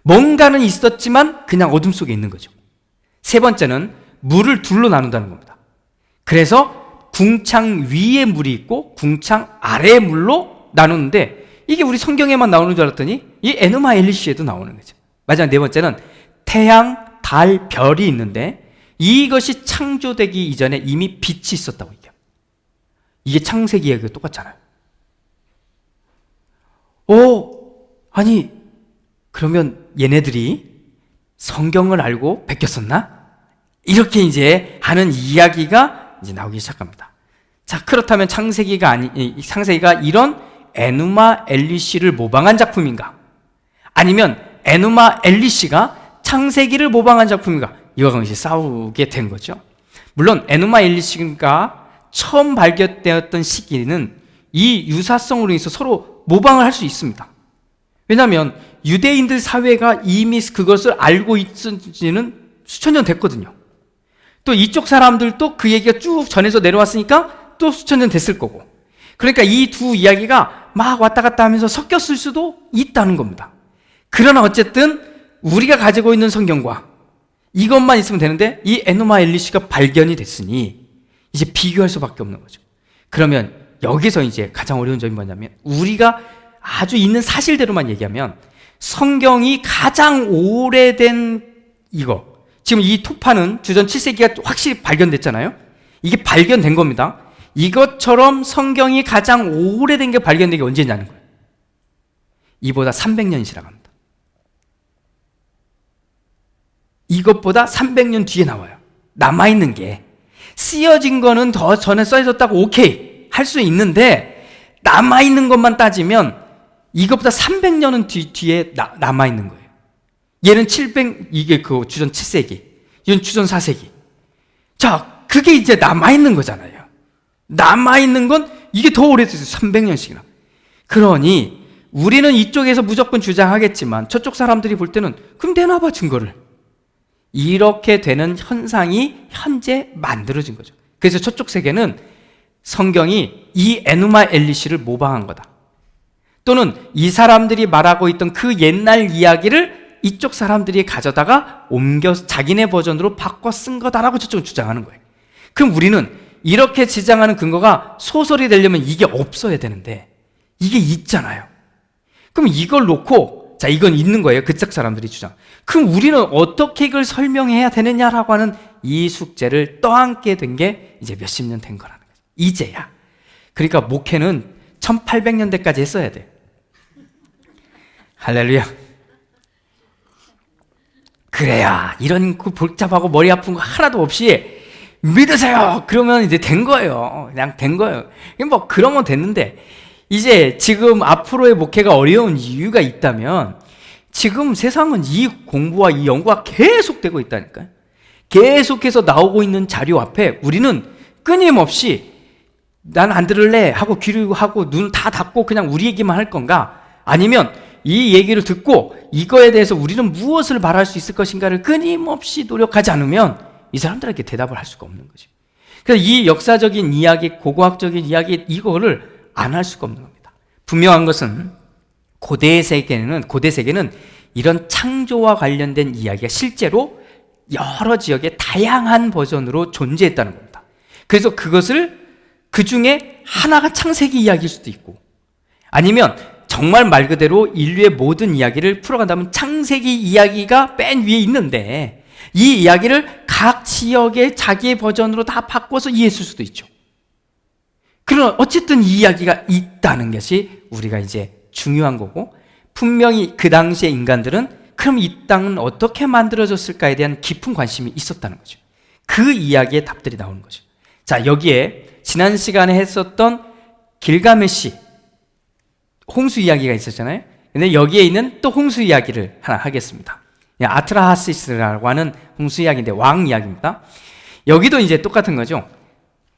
뭔가는 있었지만 그냥 어둠 속에 있는 거죠. 세 번째는 물을 둘로 나눈다는 겁니다. 그래서 궁창 위에 물이 있고 궁창 아래의 물로 나누는데, 이게 우리 성경에만 나오는 줄 알았더니 이 에노마 엘리시에도 나오는 거죠. 마지막 네 번째는 태양, 달, 별이 있는데 이것이 창조되기 이전에 이미 빛이 있었다고 얘기해요. 이게 창세기 이야기가 똑같잖아요. 아니 그러면 얘네들이 성경을 알고 베꼈었나? 이렇게 이제 하는 이야기가 이제 나오기 시작합니다. 자, 그렇다면 창세기가 이런 에누마 엘리시를 모방한 작품인가? 아니면 에누마 엘리시가 창세기를 모방한 작품인가? 이와 이제 싸우게 된 거죠. 물론 에누마 엘리시가 처음 발견되었던 시기는 이 유사성으로 인해서 서로 모방을 할 수 있습니다. 왜냐하면 유대인들 사회가 이미 그것을 알고 있은지는 수천 년 됐거든요. 또 이쪽 사람들도 그 얘기가 쭉 전해서 내려왔으니까 또 수천 년 됐을 거고, 그러니까 이 두 이야기가 막 왔다 갔다 하면서 섞였을 수도 있다는 겁니다. 그러나 어쨌든 우리가 가지고 있는 성경과 이것만 있으면 되는데 이 에노마 엘리시가 발견이 됐으니 이제 비교할 수밖에 없는 거죠. 그러면 여기서 이제 가장 어려운 점이 뭐냐면, 우리가 아주 있는 사실대로만 얘기하면 성경이 가장 오래된 지금 이 토파는 주전 7세기가 확실히 발견됐잖아요. 이게 발견된 겁니다. 이것처럼 성경이 가장 오래된 게 발견된 게 언제냐는 거예요. 이보다 300년이 지나갑니다. 이것보다 300년 뒤에 나와요. 남아있는 게. 쓰여진 거는 더 전에 써있었다고 오케이 할 수 있는데, 남아있는 것만 따지면 이것보다 300년은 뒤에 남아있는 거예요. 얘는 이게 그 주전 7세기, 얘는 주전 4세기. 자, 그게 이제 남아있는 거잖아요. 남아있는 건 이게 더 오래됐어요. 300년씩이나. 그러니 우리는 이쪽에서 무조건 주장하겠지만 저쪽 사람들이 볼 때는 그럼 내놔봐 증거를. 이렇게 되는 현상이 현재 만들어진 거죠. 그래서 저쪽 세계는 성경이 이 에누마 엘리시를 모방한 거다, 또는 이 사람들이 말하고 있던 그 옛날 이야기를 이쪽 사람들이 가져다가 옮겨서 자기네 버전으로 바꿔 쓴 거다라고 저쪽은 주장하는 거예요. 그럼 우리는 이렇게 주장하는 근거가 소설이 되려면 이게 없어야 되는데 이게 있잖아요. 그럼 이걸 놓고 자, 이건 있는 거예요. 그쪽 사람들이 주장. 그럼 우리는 어떻게 이걸 설명해야 되느냐라고 하는 이 숙제를 떠안게 된 게 이제 몇십 년 된 거라는 거죠. 이제야. 그러니까 목회는 1800년대까지 했어야 돼. 할렐루야. 그래야 이런 그 복잡하고 머리 아픈 거 하나도 없이 믿으세요. 그러면 이제 된 거예요. 그냥 된 거예요. 뭐 그런 건 됐는데, 이제 지금 앞으로의 목회가 어려운 이유가 있다면 지금 세상은 이 공부와 이 연구가 계속되고 있다니까요. 계속해서 나오고 있는 자료 앞에 우리는 끊임없이 난 안 들을래 하고 귀를 하고 눈 다 닫고 그냥 우리 얘기만 할 건가? 아니면 이 얘기를 듣고 이거에 대해서 우리는 무엇을 말할 수 있을 것인가를 끊임없이 노력하지 않으면 이 사람들에게 대답을 할 수가 없는 거죠. 그래서 이 역사적인 이야기, 고고학적인 이야기, 이거를 안 할 수가 없는 겁니다. 분명한 것은 고대 세계는 이런 창조와 관련된 이야기가 실제로 여러 지역의 다양한 버전으로 존재했다는 겁니다. 그래서 그것을 그 중에 하나가 창세기 이야기일 수도 있고, 아니면 정말 말 그대로 인류의 모든 이야기를 풀어간다면 창세기 이야기가 맨 위에 있는데 이 이야기를 각 지역의 자기의 버전으로 다 바꿔서 이해했을 수도 있죠. 그러나 어쨌든 이 이야기가 있다는 것이 우리가 이제 중요한 거고, 분명히 그 당시의 인간들은 그럼 이 땅은 어떻게 만들어졌을까에 대한 깊은 관심이 있었다는 거죠. 그 이야기의 답들이 나오는 거죠. 자, 여기에 지난 시간에 했었던 길가메시 홍수 이야기가 있었잖아요. 근데 여기에 있는 또 홍수 이야기를 하나 하겠습니다. 아트라하시스라고 하는 홍수 이야기인데 왕 이야기입니다. 여기도 이제 똑같은 거죠.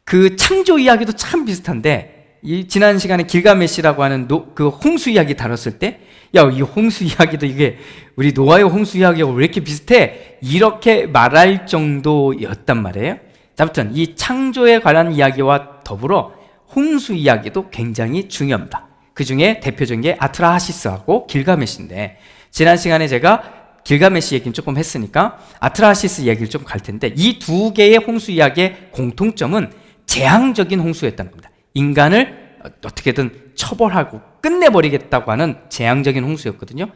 그 창조 이야기도 참 비슷한데, 이 지난 시간에 길가메시라고 하는 그 홍수 이야기 다뤘을 때, 야, 이 홍수 이야기도 이게 우리 노아의 홍수 이야기하고 왜 이렇게 비슷해? 이렇게 말할 정도였단 말이에요. 아무튼 이 창조에 관한 이야기와 더불어 홍수 이야기도 굉장히 중요합니다. 그 중에 대표적인 게 아트라하시스하고 길가메시인데, 지난 시간에 제가 길가메시 얘기는 조금 했으니까 아트라하시스 얘기를 좀 갈 텐데, 이 두 개의 홍수 이야기의 공통점은 재앙적인 홍수였다는 겁니다. 인간을 어떻게든 처벌하고 끝내버리겠다고 하는 재앙적인 홍수였거든요.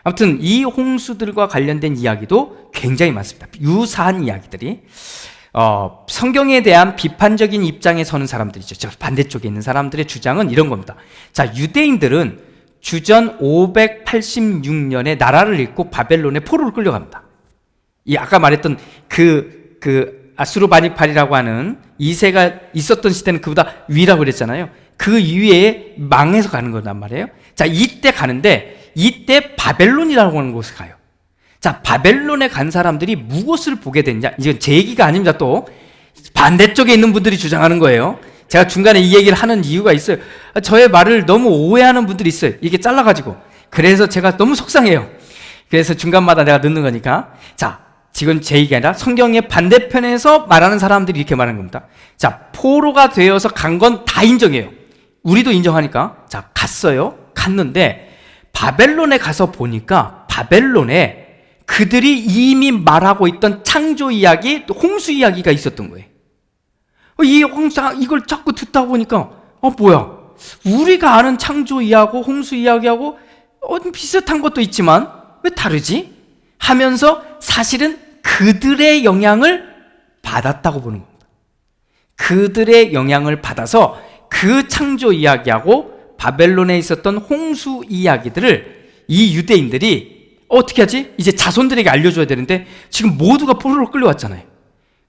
아무튼 이 홍수들과 관련된 이야기도 굉장히 많습니다. 유사한 이야기들이. 성경에 대한 비판적인 입장에 서는 사람들이죠. 저 반대쪽에 있는 사람들의 주장은 이런 겁니다. 자, 유대인들은 주전 586년에 나라를 잃고 바벨론에 포로로 끌려갑니다. 이 아까 말했던 그 아수르바니팔이라고 하는 2세가 있었던 시대는 그보다 위라고 그랬잖아요. 그 위에 망해서 가는 거란 말이에요. 자, 이때 가는데 이때 바벨론이라고 하는 곳에 가요. 자, 바벨론에 간 사람들이 무엇을 보게 됐냐? 이건 제 얘기가 아닙니다. 또 반대쪽에 있는 분들이 주장하는 거예요. 제가 중간에 이 얘기를 하는 이유가 있어요. 저의 말을 너무 오해하는 분들이 있어요. 이게 잘라가지고. 그래서 제가 너무 속상해요. 그래서 중간마다 내가 넣는 거니까. 자, 지금 제 얘기가 아니라 성경의 반대편에서 말하는 사람들이 이렇게 말하는 겁니다. 자, 포로가 되어서 간 건 다 인정해요. 우리도 인정하니까. 자, 갔는데 바벨론에 가서 보니까 바벨론에 그들이 이미 말하고 있던 창조 이야기, 홍수 이야기가 있었던 거예요. 이걸 자꾸 듣다 보니까, 뭐야. 우리가 아는 창조 이야기하고 홍수 이야기하고 비슷한 것도 있지만 왜 다르지? 하면서 사실은 그들의 영향을 받았다고 보는 겁니다. 그들의 영향을 받아서 그 창조 이야기하고 바벨론에 있었던 홍수 이야기들을 이 유대인들이 어떻게 하지? 이제 자손들에게 알려줘야 되는데 지금 모두가 포로로 끌려왔잖아요.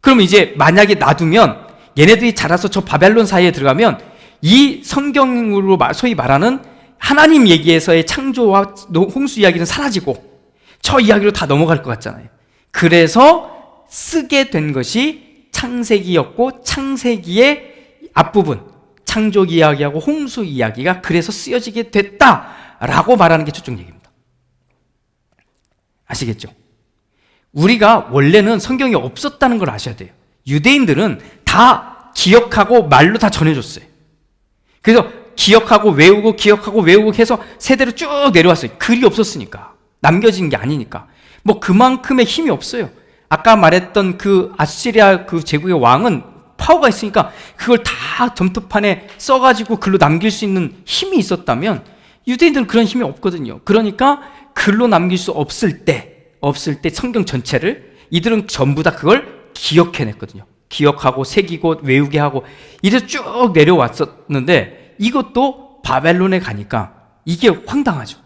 그럼 이제 만약에 놔두면 얘네들이 자라서 저 바벨론 사이에 들어가면 이 성경으로 소위 말하는 하나님 얘기에서의 창조와 홍수 이야기는 사라지고 저 이야기로 다 넘어갈 것 같잖아요. 그래서 쓰게 된 것이 창세기였고, 창세기의 앞부분 창조 이야기하고 홍수 이야기가 그래서 쓰여지게 됐다라고 말하는 게 저쪽 얘기입니다. 아시겠죠? 우리가 원래는 성경이 없었다는 걸 아셔야 돼요. 유대인들은 다 기억하고 말로 다 전해줬어요. 그래서 기억하고 외우고 해서 세대로 쭉 내려왔어요. 글이 없었으니까. 남겨진 게 아니니까. 뭐 그만큼의 힘이 없어요. 아까 말했던 그 아시리아 그 제국의 왕은 파워가 있으니까 그걸 다 점토판에 써가지고 글로 남길 수 있는 힘이 있었다면 유대인들은 그런 힘이 없거든요. 그러니까 글로 남길 수 없을 때 성경 전체를 이들은 전부 다 그걸 기억해냈거든요. 기억하고 새기고 외우게 하고 이래서 쭉 내려왔었는데 이것도 바벨론에 가니까 이게 황당하죠.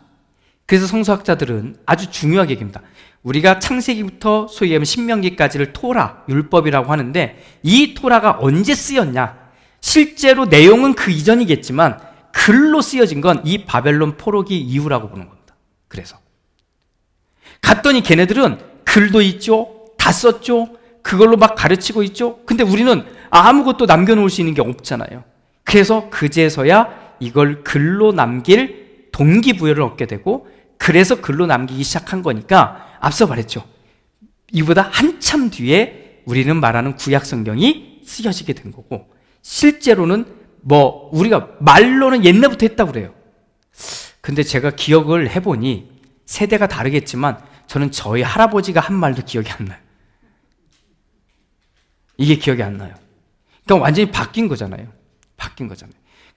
그래서 성서학자들은 아주 중요하게 얘기합니다. 우리가 창세기부터 소위 말하면 신명기까지를 토라, 율법이라고 하는데 이 토라가 언제 쓰였냐? 실제로 내용은 그 이전이겠지만 글로 쓰여진 건 이 바벨론 포로기 이후라고 보는 겁니다. 그래서 갔더니 걔네들은 글도 있죠, 다 썼죠, 그걸로 막 가르치고 있죠. 근데 우리는 아무것도 남겨놓을 수 있는 게 없잖아요. 그래서 그제서야 이걸 글로 남길 동기부여를 얻게 되고, 그래서 글로 남기기 시작한 거니까 앞서 말했죠. 이보다 한참 뒤에 우리는 말하는 구약 성경이 쓰여지게 된 거고, 실제로는 우리가 말로는 옛날부터 했다고 그래요. 근데 제가 기억을 해보니 세대가 다르겠지만 저는 저희 할아버지가 한 말도 기억이 안 나요. 이게 기억이 안 나요. 그러니까 완전히 바뀐 거잖아요.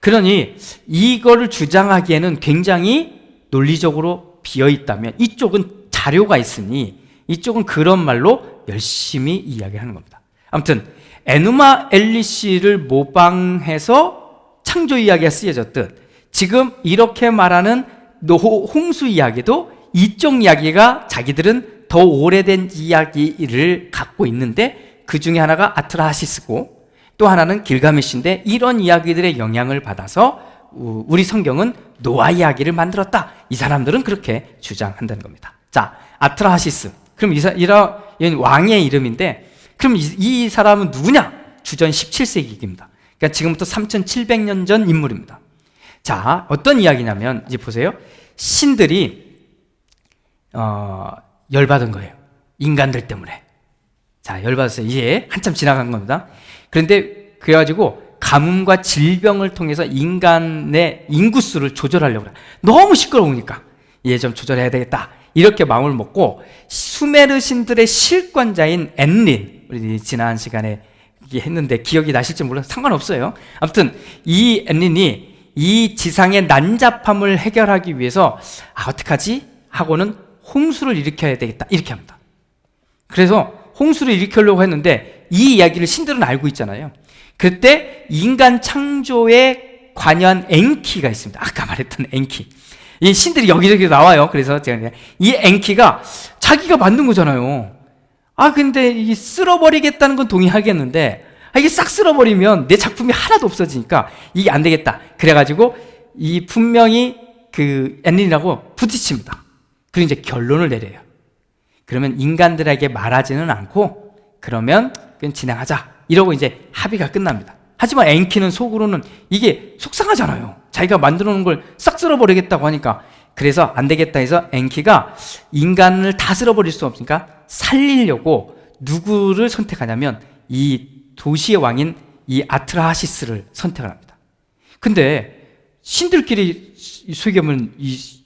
그러니 이거를 주장하기에는 굉장히 논리적으로 비어있다면, 이쪽은 자료가 있으니 이쪽은 그런 말로 열심히 이야기하는 겁니다. 아무튼 에누마 엘리시를 모방해서 창조 이야기가 쓰여졌듯, 지금 이렇게 말하는 홍수 이야기도 이쪽 이야기가 자기들은 더 오래된 이야기를 갖고 있는데, 그 중에 하나가 아트라하시스고 또 하나는 길가메시인데, 이런 이야기들의 영향을 받아서 우리 성경은 노아 이야기를 만들었다, 이 사람들은 그렇게 주장한다는 겁니다. 자, 아트라하시스, 그럼 이런 왕의 이름인데, 그럼 이 사람은 누구냐? 주전 17세기입니다. 그러니까 지금부터 3700년 전 인물입니다. 자, 어떤 이야기냐면, 이제 보세요. 신들이 열받은 거예요. 인간들 때문에. 자, 열받았어요. 이제 한참 지나간 겁니다. 그런데 그래가지고 가뭄과 질병을 통해서 인간의 인구수를 조절하려고 그래요. 너무 시끄러우니까 얘 좀 조절해야 되겠다, 이렇게 마음을 먹고 수메르 신들의 실권자인 엔린, 우리 지난 시간에 했는데 기억이 나실지 몰라서 상관없어요. 아무튼 이 엔린이 이 지상의 난잡함을 해결하기 위해서 어떡하지? 하고는 홍수를 일으켜야 되겠다, 이렇게 합니다. 그래서 홍수를 일으키려고 했는데 이 이야기를 신들은 알고 있잖아요. 그때 인간 창조에 관여한 엔키가 있습니다. 아까 말했던 엔키. 이 신들이 여기저기 나와요. 그래서 제가 이 엔키가 자기가 만든 거잖아요. 근데 이 쓸어버리겠다는 건 동의하겠는데, 이게 싹 쓸어버리면 내 작품이 하나도 없어지니까 이게 안 되겠다. 그래가지고 이 분명히 그 엔린이라고 부딪힙니다. 그리고 이제 결론을 내려요. 그러면 인간들에게 말하지는 않고 그러면 그냥 진행하자, 이러고 이제 합의가 끝납니다. 하지만 엔키는 속으로는 이게 속상하잖아요. 자기가 만들어 놓은 걸 싹 쓸어버리겠다고 하니까. 그래서 안 되겠다 해서 엔키가 인간을 다 쓸어버릴 수 없으니까 살리려고 누구를 선택하냐면 이 도시의 왕인 이 아트라하시스를 선택을 합니다. 근데 신들끼리 소개하면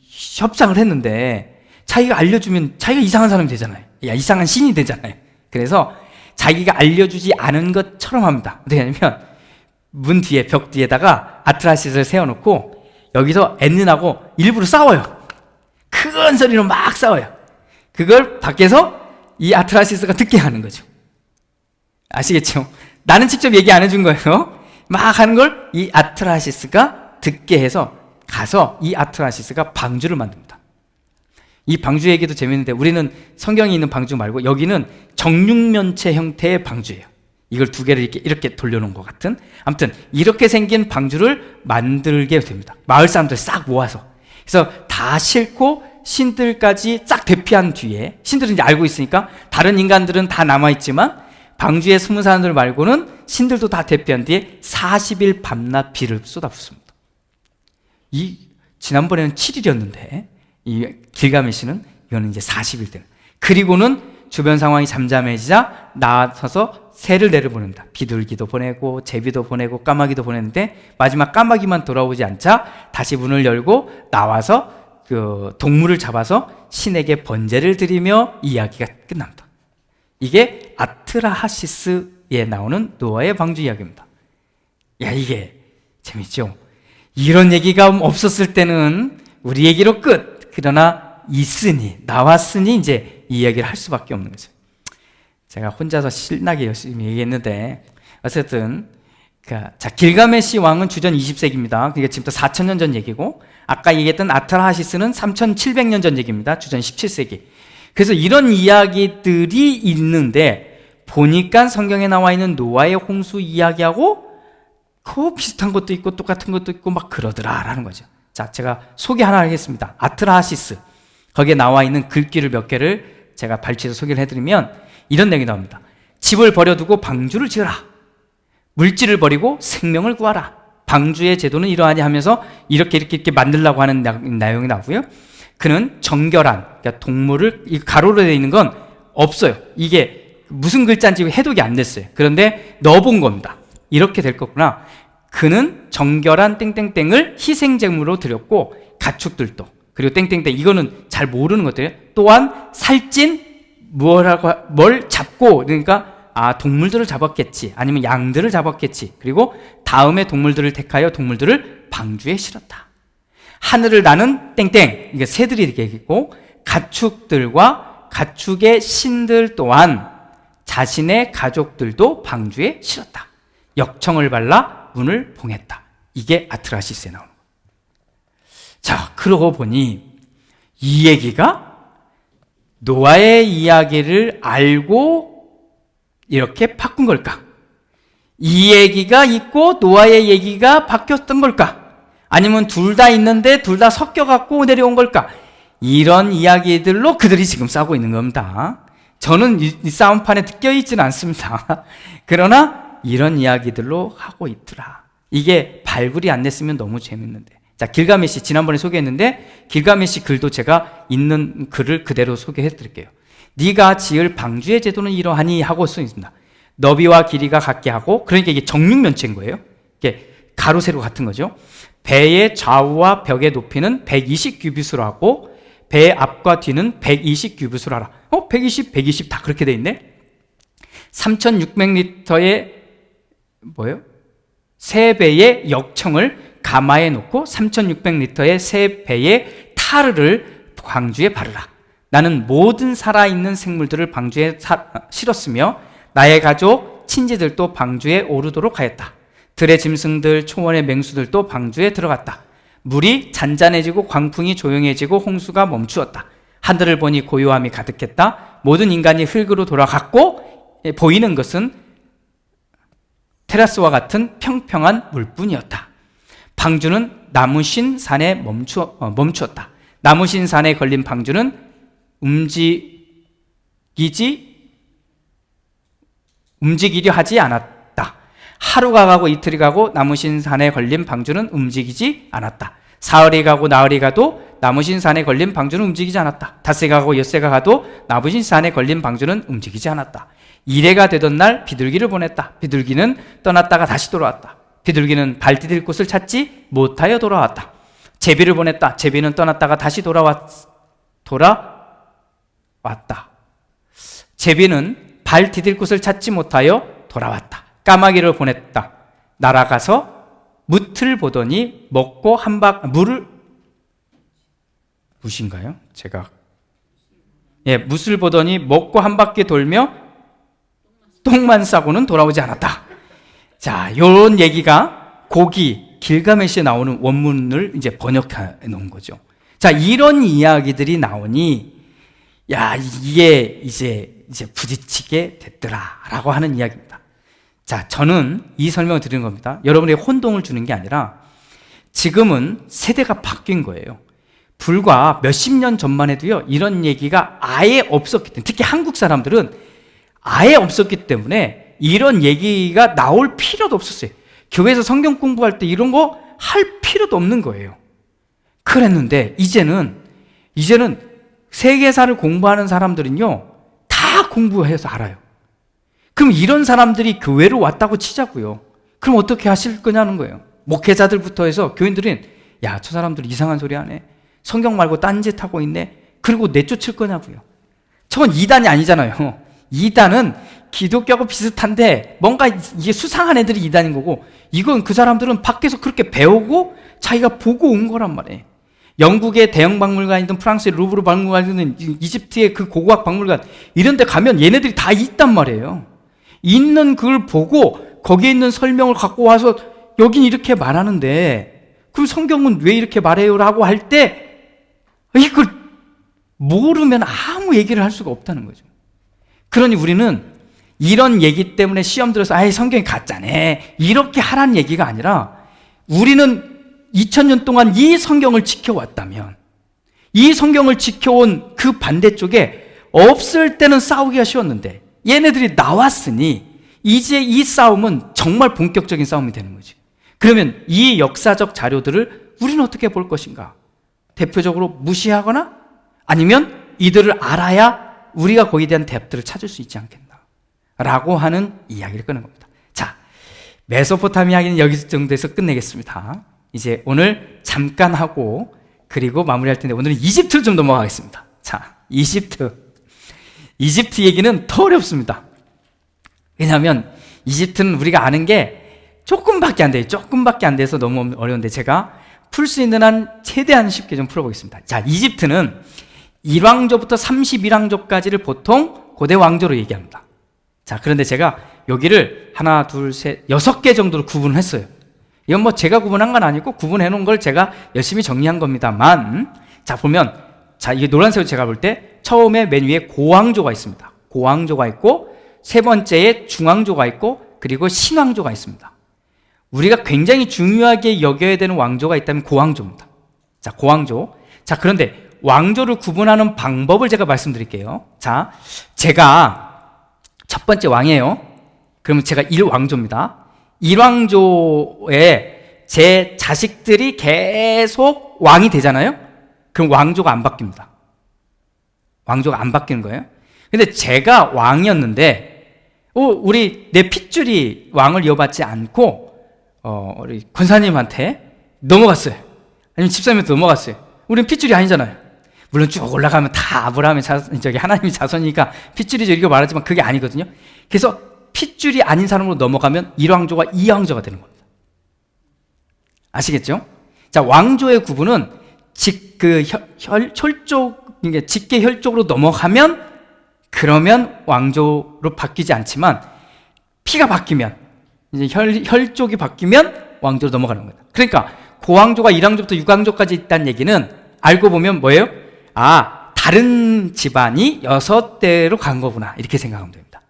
협상을 했는데, 자기가 알려주면 자기가 이상한 사람이 되잖아요. 이상한 신이 되잖아요. 그래서 자기가 알려주지 않은 것처럼 합니다. 어떻게 하냐면 문 뒤에, 벽 뒤에다가 아트라시스를 세워놓고 여기서 엔린하고 일부러 싸워요. 큰 소리로 막 싸워요. 그걸 밖에서 이 아트라시스가 듣게 하는 거죠. 아시겠죠? 나는 직접 얘기 안 해준 거예요. 막 하는 걸 이 아트라시스가 듣게 해서 가서 이 아트라시스가 방주를 만듭니다. 이 방주 얘기도 재밌는데, 우리는 성경에 있는 방주 말고 여기는 정육면체 형태의 방주예요. 이걸 두 개를 이렇게 돌려놓은 것 같은. 아무튼 이렇게 생긴 방주를 만들게 됩니다. 마을 사람들 싹 모아서. 그래서 다 싣고 신들까지 싹 대피한 뒤에, 신들은 이제 알고 있으니까 다른 인간들은 다 남아있지만 방주에 숨은 사람들 말고는 신들도 다 대피한 뒤에 40일 밤낮 비를 쏟아붓습니다. 지난번에는 7일이었는데 이 길가메시는 이거는 이제 40일 되는. 그리고는 주변 상황이 잠잠해지자 나서서 새를 내려보냅니다. 비둘기도 보내고 제비도 보내고 까마귀도 보냈는데, 마지막 까마귀만 돌아오지 않자 다시 문을 열고 나와서 그 동물을 잡아서 신에게 번제를 드리며 이야기가 끝납니다. 이게 아트라하시스에 나오는 노아의 방주 이야기입니다. 이게 재밌죠? 이런 얘기가 없었을 때는 우리 얘기로 끝. 그러나 나왔으니 이제 이 이야기를 할 수밖에 없는 거죠. 제가 혼자서 신나게 열심히 얘기했는데, 어쨌든 자, 길가메시 왕은 주전 20세기입니다. 그게 지금부터 4000년 전 얘기고, 아까 얘기했던 아트라하시스는 3700년 전 얘기입니다. 주전 17세기. 그래서 이런 이야기들이 있는데, 보니까 성경에 나와 있는 노아의 홍수 이야기하고 그 비슷한 것도 있고 똑같은 것도 있고 막 그러더라라는 거죠. 자, 제가 소개 하나 하겠습니다. 아트라하시스, 거기에 나와 있는 글귀를 몇 개를 제가 발췌해서 소개를 해드리면 이런 내용이 나옵니다. 집을 버려두고 방주를 지어라. 물질을 버리고 생명을 구하라. 방주의 제도는 이러하니 하면서 이렇게 만들려고 하는 내용이 나오고요. 그는 정결한, 그러니까 동물을 가로로 되어 있는 건 없어요. 이게 무슨 글자인지 해독이 안 됐어요. 그런데 넣어본 겁니다. 이렇게 될 거구나. 그는 정결한 땡땡땡을 희생제물로 드렸고 가축들도, 그리고 땡땡땡, 이거는 잘 모르는 것들이에요. 또한 살찐 뭘 잡고, 그러니까 동물들을 잡았겠지, 아니면 양들을 잡았겠지. 그리고 다음에 동물들을 택하여 동물들을 방주에 실었다. 하늘을 나는 땡땡, 이게 새들이 이렇게 있고, 가축들과 가축의 신들 또한 자신의 가족들도 방주에 실었다. 역청을 발라 문을 봉했다. 이게 아트라시스에 나오는 거예요. 자, 그러고 보니 이 얘기가 노아의 이야기를 알고 이렇게 바꾼 걸까? 이 얘기가 있고 노아의 얘기가 바뀌었던 걸까? 아니면 둘 다 있는데 둘 다 섞여갖고 내려온 걸까? 이런 이야기들로 그들이 지금 싸우고 있는 겁니다. 저는 이 싸움판에 껴있지는 않습니다. 그러나 이런 이야기들로 하고 있더라. 이게 발굴이 안 됐으면 너무 재밌는데. 자, 길가메시 지난번에 소개했는데 길가메시 글도 제가 있는 글을 그대로 소개해 드릴게요. 네가 지을 방주의 제도는 이러하니 하고 써 있습니다. 너비와 길이가 같게 하고, 그러니까 이게 정육면체인 거예요. 이게 가로 세로 같은 거죠. 배의 좌우와 벽의 높이는 120규빗으로 하고 배의 앞과 뒤는 120규빗으로 하라. 120, 120 다 그렇게 돼 있네. 3600리터의 세 배의 역청을 가마에 놓고 3600리터의 세 배의 타르를 방주에 바르라. 나는 모든 살아있는 생물들을 방주에 실었으며 나의 가족, 친지들도 방주에 오르도록 하였다. 들의 짐승들, 초원의 맹수들도 방주에 들어갔다. 물이 잔잔해지고 광풍이 조용해지고 홍수가 멈추었다. 하늘을 보니 고요함이 가득했다. 모든 인간이 흙으로 돌아갔고 보이는 것은 테라스와 같은 평평한 물뿐이었다. 방주는 나무신 산에 멈추었다. 나무신 산에 걸린 방주는 움직이려 하지 않았다. 하루가 가고 이틀이 가고 나무신 산에 걸린 방주는 움직이지 않았다. 사흘이 가고 나흘이 가도 나무신 산에 걸린 방주는 움직이지 않았다. 닷새가 가고 엿새가 가도 나무신 산에 걸린 방주는 움직이지 않았다. 이래가 되던 날 비둘기를 보냈다. 비둘기는 떠났다가 다시 돌아왔다. 비둘기는 발 디딜 곳을 찾지 못하여 돌아왔다. 제비를 보냈다. 제비는 떠났다가 다시 돌아왔다. 제비는 발 디딜 곳을 찾지 못하여 돌아왔다. 까마귀를 보냈다. 날아가서 뭇을 보더니 먹고 뭇인가요? 뭇을 보더니 먹고 한 바퀴 돌며 똥만 싸고는 돌아오지 않았다. 자, 요런 얘기가 고기 길가메시에 나오는 원문을 이제 번역해 놓은 거죠. 자, 이런 이야기들이 나오니 이게 이제 부딪히게 됐더라라고 하는 이야기입니다. 자, 저는 이 설명을 드리는 겁니다. 여러분에게 혼동을 주는 게 아니라 지금은 세대가 바뀐 거예요. 불과 몇십 년 전만 해도요, 이런 얘기가 아예 없었기 때문에, 특히 한국 사람들은 아예 없었기 때문에 이런 얘기가 나올 필요도 없었어요. 교회에서 성경 공부할 때 이런 거 할 필요도 없는 거예요. 그랬는데 이제는 세계사를 공부하는 사람들은요, 다 공부해서 알아요. 그럼 이런 사람들이 교회로 왔다고 치자고요. 그럼 어떻게 하실 거냐는 거예요. 목회자들부터 해서 교인들은 저 사람들 이상한 소리 하네. 성경 말고 딴짓 하고 있네. 그리고 내쫓을 거냐고요. 저건 이단이 아니잖아요. 이단은 기독교하고 비슷한데 뭔가 이게 수상한 애들이 이단인 거고, 이건 그 사람들은 밖에서 그렇게 배우고 자기가 보고 온 거란 말이에요. 영국의 대형 박물관이든 프랑스의 루브르 박물관이든 이집트의 그 고고학 박물관, 이런 데 가면 얘네들이 다 있단 말이에요. 있는 그걸 보고 거기에 있는 설명을 갖고 와서 여긴 이렇게 말하는데 그럼 성경은 왜 이렇게 말해요? 라고 할 때 이걸 모르면 아무 얘기를 할 수가 없다는 거죠. 그러니 우리는 이런 얘기 때문에 시험 들어서 성경이 가짜네 이렇게 하라는 얘기가 아니라, 우리는 2000년 동안 이 성경을 지켜왔다면 이 성경을 지켜온 그 반대쪽에 없을 때는 싸우기가 쉬웠는데 얘네들이 나왔으니 이제 이 싸움은 정말 본격적인 싸움이 되는 거지. 그러면 이 역사적 자료들을 우리는 어떻게 볼 것인가? 대표적으로 무시하거나 아니면 이들을 알아야 우리가 거기에 대한 답들을 찾을 수 있지 않겠나? 라고 하는 이야기를 꺼낸 겁니다. 자, 메소포타미아 이야기는 여기 정도에서 끝내겠습니다. 이제 오늘 잠깐 하고 그리고 마무리할 텐데 오늘은 이집트를 좀 넘어가겠습니다. 자, 이집트 얘기는 더 어렵습니다. 왜냐하면 이집트는 우리가 아는 게 조금밖에 안 돼요. 조금밖에 안 돼서 너무 어려운데 제가 풀 수 있는 한 최대한 쉽게 좀 풀어보겠습니다. 자, 이집트는 1왕조부터 31왕조까지를 보통 고대 왕조로 얘기합니다. 자, 그런데 제가 여기를 하나, 둘, 셋, 6개 정도로 구분을 했어요. 이건 뭐 제가 구분한 건 아니고 구분해 놓은 걸 제가 열심히 정리한 겁니다만, 자, 보면, 자, 이게 노란색으로 제가 볼 때 처음에 맨 위에 고왕조가 있습니다. 고왕조가 있고, 세 번째에 중왕조가 있고, 그리고 신왕조가 있습니다. 우리가 굉장히 중요하게 여겨야 되는 왕조가 있다면 고왕조입니다. 자, 고왕조. 자, 그런데 왕조를 구분하는 방법을 제가 말씀드릴게요. 자, 제가 첫 번째 왕이에요. 그러면 제가 1왕조입니다. 1왕조에 제 자식들이 계속 왕이 되잖아요? 그럼 왕조가 안 바뀝니다. 왕조가 안 바뀌는 거예요. 근데 제가 왕이었는데, 우리 내 핏줄이 왕을 이어받지 않고, 우리 권사님한테 넘어갔어요. 아니면 집사님한테 넘어갔어요. 우리는 핏줄이 아니잖아요. 물론 쭉 올라가면 다 아브라함의 하나님의 자손이니까 핏줄이죠. 이렇게 말하지만 그게 아니거든요. 그래서 핏줄이 아닌 사람으로 넘어가면 1왕조가 2왕조가 되는 겁니다. 아시겠죠? 자, 왕조의 구분은 직계 혈족으로 넘어가면 그러면 왕조로 바뀌지 않지만 피가 바뀌면 이제 혈족이 바뀌면 왕조로 넘어가는 겁니다. 그러니까 고왕조가 1왕조부터 6왕조까지 있다는 얘기는 알고 보면 뭐예요? 아, 다른 집안이 6대로 간 거구나 이렇게 생각하면 됩니다.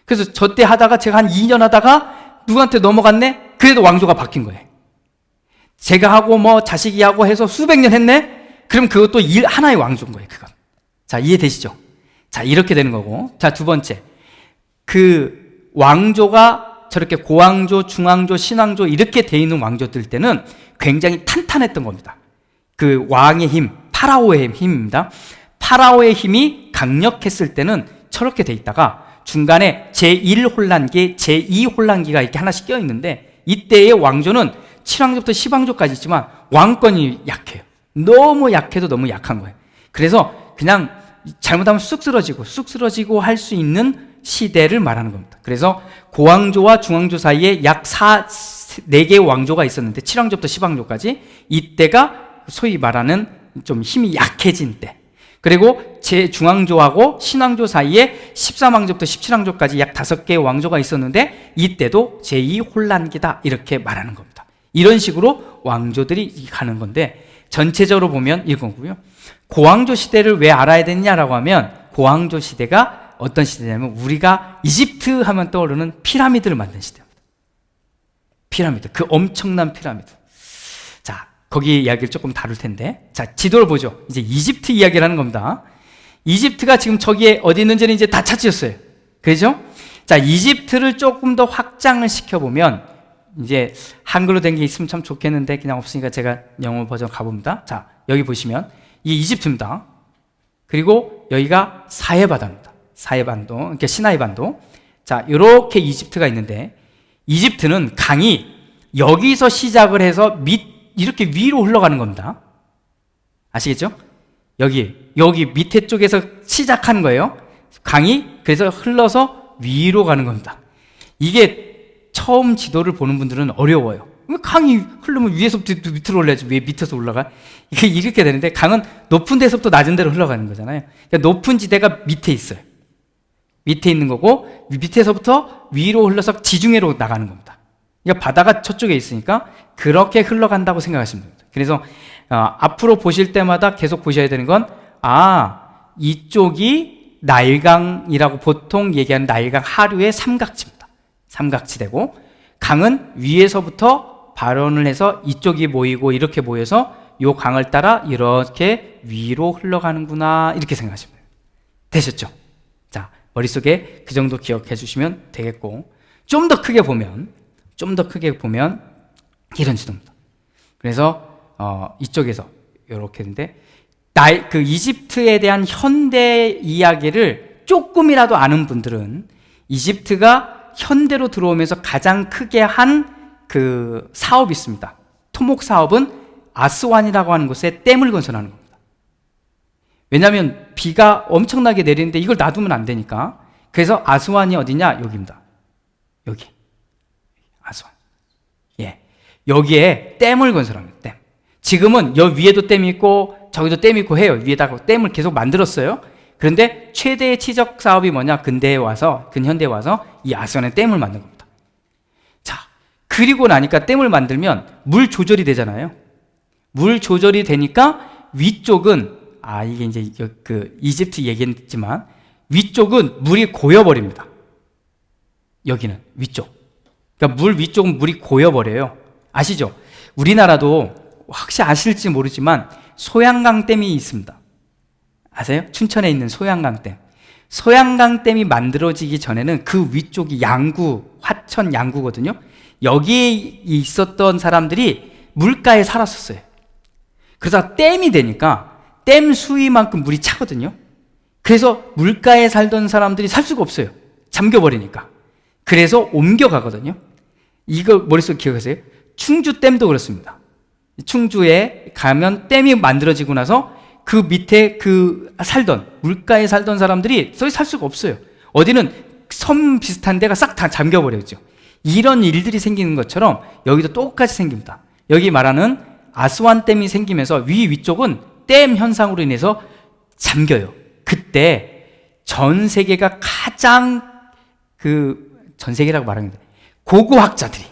그래서 저 때 하다가 제가 한 2년 하다가 누구한테 넘어갔네? 그래도 왕조가 바뀐 거예요. 제가 하고 뭐 자식이 하고 해서 수백 년 했네? 그럼 그것도 하나의 왕조인 거예요. 그건. 자, 이해되시죠? 자, 이렇게 되는 거고. 자, 두 번째, 그 왕조가 저렇게 고왕조, 중왕조, 신왕조 이렇게 돼 있는 왕조들 때는 굉장히 탄탄했던 겁니다. 그 왕의 힘, 파라오의 힘입니다. 파라오의 힘이 강력했을 때는 저렇게 돼 있다가 중간에 제1혼란기, 제2혼란기가 이렇게 하나씩 껴 있는데 이때의 왕조는 7왕조부터 10왕조까지 있지만 왕권이 약해요. 너무 약해도 너무 약한 거예요. 그래서 그냥 잘못하면 쑥 쓰러지고 할 수 있는 시대를 말하는 겁니다. 그래서 고왕조와 중왕조 사이에 약 4개의 왕조가 있었는데 7왕조부터 10왕조까지 이때가 소위 말하는 좀 힘이 약해진 때. 그리고 제중왕조하고 신왕조 사이에 13왕조부터 17왕조까지 약 5개의 왕조가 있었는데 이때도 제2혼란기다 이렇게 말하는 겁니다. 이런 식으로 왕조들이 가는 건데 전체적으로 보면 이거고요. 고왕조 시대를 왜 알아야 되냐라고 하면 고왕조 시대가 어떤 시대냐면 우리가 이집트 하면 떠오르는 피라미드를 만든 시대입니다. 피라미드, 그 엄청난 피라미드. 자, 거기 이야기를 조금 다룰 텐데, 자, 지도를 보죠. 이제 이집트 이야기를 하는 겁니다. 이집트가 지금 저기에 어디 있는지는 이제 다 찾으셨어요. 그죠? 자, 이집트를 조금 더 확장을 시켜보면 이제 한글로 된 게 있으면 참 좋겠는데 그냥 없으니까 제가 영어 버전 가봅니다. 자, 여기 보시면 이 이집트입니다. 그리고 여기가 사해바다입니다. 사해반도, 그러니까 시나이반도. 자, 이렇게 이집트가 있는데 이집트는 강이 여기서 시작을 해서 이렇게 위로 흘러가는 겁니다. 아시겠죠? 여기 밑에 쪽에서 시작하는 거예요. 강이 그래서 흘러서 위로 가는 겁니다. 이게 처음 지도를 보는 분들은 어려워요. 강이 흐르면 위에서부터 밑으로 올라야지 왜 밑에서 올라가? 이게 이렇게 되는데 강은 높은 데서부터 낮은 데로 흘러가는 거잖아요. 그러니까 높은 지대가 밑에 있어요. 밑에 있는 거고 밑에서부터 위로 흘러서 지중해로 나가는 겁니다. 그러니까 바다가 저쪽에 있으니까 그렇게 흘러간다고 생각하시면 됩니다. 그래서 앞으로 보실 때마다 계속 보셔야 되는 건 이쪽이 나일강이라고 보통 얘기하는 나일강 하류의 삼각지입니다. 삼각지대고 강은 위에서부터 발원을 해서 이쪽이 모이고 이렇게 모여서 이 강을 따라 이렇게 위로 흘러가는구나 이렇게 생각하시면 돼요. 되셨죠? 자, 머릿속에 그 정도 기억해 주시면 되겠고 좀 더 크게 보면 이런 지도입니다. 그래서 이쪽에서 이렇게 했는데 그 이집트에 대한 현대 이야기를 조금이라도 아는 분들은 이집트가 현대로 들어오면서 가장 크게 한 그 사업이 있습니다. 토목 사업은 아스완이라고 하는 곳에 댐을 건설하는 겁니다. 왜냐하면 비가 엄청나게 내리는데 이걸 놔두면 안 되니까. 그래서 아스완이 어디냐? 여기입니다. 여기 아스완. 예, 여기에 댐을 건설합니다. 댐. 지금은 여기 위에도 댐이 있고 저기도 댐이 있고 해요. 위에다가 댐을 계속 만들었어요. 그런데 최대의 치적 사업이 뭐냐? 근현대에 와서 이 아스완에 댐을 만든 겁니다. 자, 그리고 나니까 댐을 만들면 물 조절이 되잖아요. 물 조절이 되니까 위쪽은 이게 이제 그 이집트 얘기했지만 위쪽은 물이 고여버립니다. 여기는 위쪽. 그러니까 물 위쪽은 물이 고여버려요. 아시죠? 우리나라도 혹시 아실지 모르지만 소양강 댐이 있습니다. 아세요? 춘천에 있는 소양강 댐. 소양강 댐이 만들어지기 전에는 그 위쪽이 양구, 화천 양구거든요. 여기에 있었던 사람들이 물가에 살았었어요. 그러다 댐이 되니까 댐 수위만큼 물이 차거든요. 그래서 물가에 살던 사람들이 살 수가 없어요. 잠겨버리니까. 그래서 옮겨가거든요. 이거 머릿속에 기억하세요? 충주댐도 그렇습니다. 충주에 가면 댐이 만들어지고 나서 그 밑에 물가에 살던 사람들이 더 살 수가 없어요. 어디는 섬 비슷한 데가 싹 다 잠겨버렸죠. 이런 일들이 생기는 것처럼 여기도 똑같이 생깁니다. 여기 말하는 아스완 댐이 생기면서 위쪽은 댐 현상으로 인해서 잠겨요. 그때 전 세계가 가장 전 세계라고 말합니다. 고고학자들이,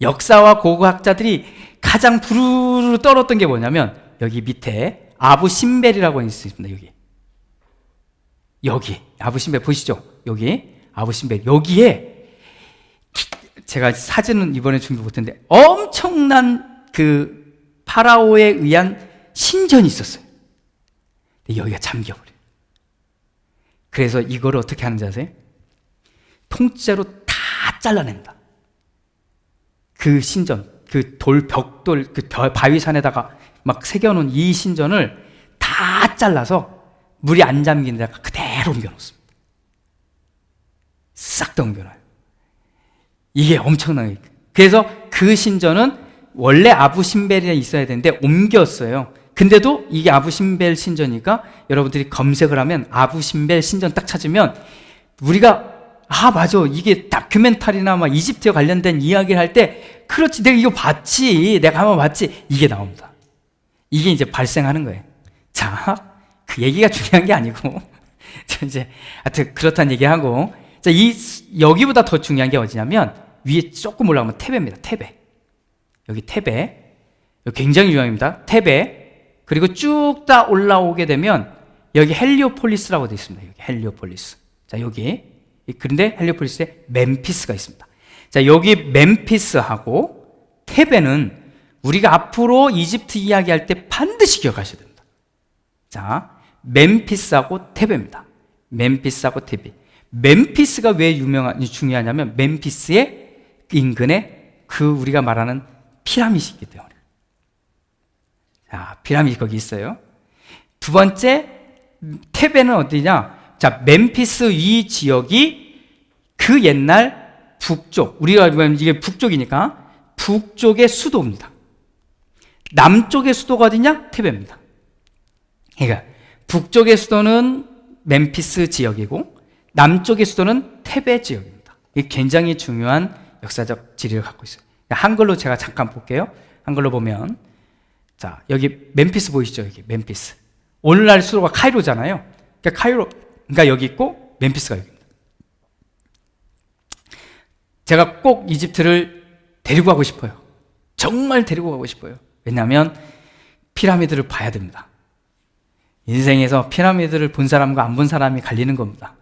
역사와 고고학자들이 가장 부르르 떨었던 게 뭐냐면 여기 밑에 아부 신벨이라고 있습니다. 여기 아부 신벨 보시죠? 여기 아부 신벨, 여기에 제가 사진은 이번에 준비 못했는데 엄청난 그 파라오에 의한 신전이 있었어요. 근데 여기가 잠겨버려요. 그래서 이걸 어떻게 하는지 아세요? 통째로 다 잘라냅니다. 그 신전, 벽돌, 바위산에다가 막 새겨놓은 이 신전을 다 잘라서 물이 안 잠기는 데다가 그대로 옮겨놓습니다. 싹 다 옮겨놔요. 이게 엄청나게. 그래서 그 신전은 원래 아부신벨에 있어야 되는데 옮겼어요. 근데도 이게 아부신벨 신전이니까 여러분들이 검색을 하면 아부신벨 신전 딱 찾으면 우리가 맞아, 이게 다큐멘터리나 막 이집트와 관련된 이야기를 할 때 그렇지, 내가 이거 봤지, 내가 한번 봤지, 이게 나옵니다. 이게 이제 발생하는 거예요. 자, 그 얘기가 중요한 게 아니고 이제 하여튼 그렇다는 얘기하고, 자, 여기보다 더 중요한 게 어디냐면 위에 조금 올라가면 테베입니다. 테베. 여기 테베. 여기 굉장히 유명합니다. 테베. 그리고 쭉 다 올라오게 되면 여기 헬리오폴리스라고 되어 있습니다. 여기 헬리오폴리스. 자, 여기. 그런데 헬리오폴리스에 멤피스가 있습니다. 자, 여기 멤피스하고 테베는 우리가 앞으로 이집트 이야기할 때 반드시 기억하셔야 됩니다. 자, 멤피스하고 테베입니다. 멤피스하고 테베. 멤피스가 왜 중요하냐면 멤피스의 인근에 우리가 말하는 피라미드이 있기 때문에. 자, 피라미드 거기 있어요. 두 번째, 테베는 어디냐? 자, 멤피스 이 지역이 그 옛날 북쪽, 우리가 보면 이게 북쪽이니까 북쪽의 수도입니다. 남쪽의 수도가 어디냐? 테베입니다. 그러니까 북쪽의 수도는 멤피스 지역이고 남쪽의 수도는 테베 지역입니다. 이게 굉장히 중요한 역사적 지리를 갖고 있어요. 한글로 제가 잠깐 볼게요. 한글로 보면, 자, 여기 멤피스 보이시죠? 여기 멤피스. 오늘날 수도가 카이로잖아요. 그러니까 여기 있고 멤피스가 여기입니다. 제가 꼭 이집트를 데리고 가고 싶어요. 정말 데리고 가고 싶어요. 왜냐하면 피라미드를 봐야 됩니다. 인생에서 피라미드를 본 사람과 안 본 사람이 갈리는 겁니다.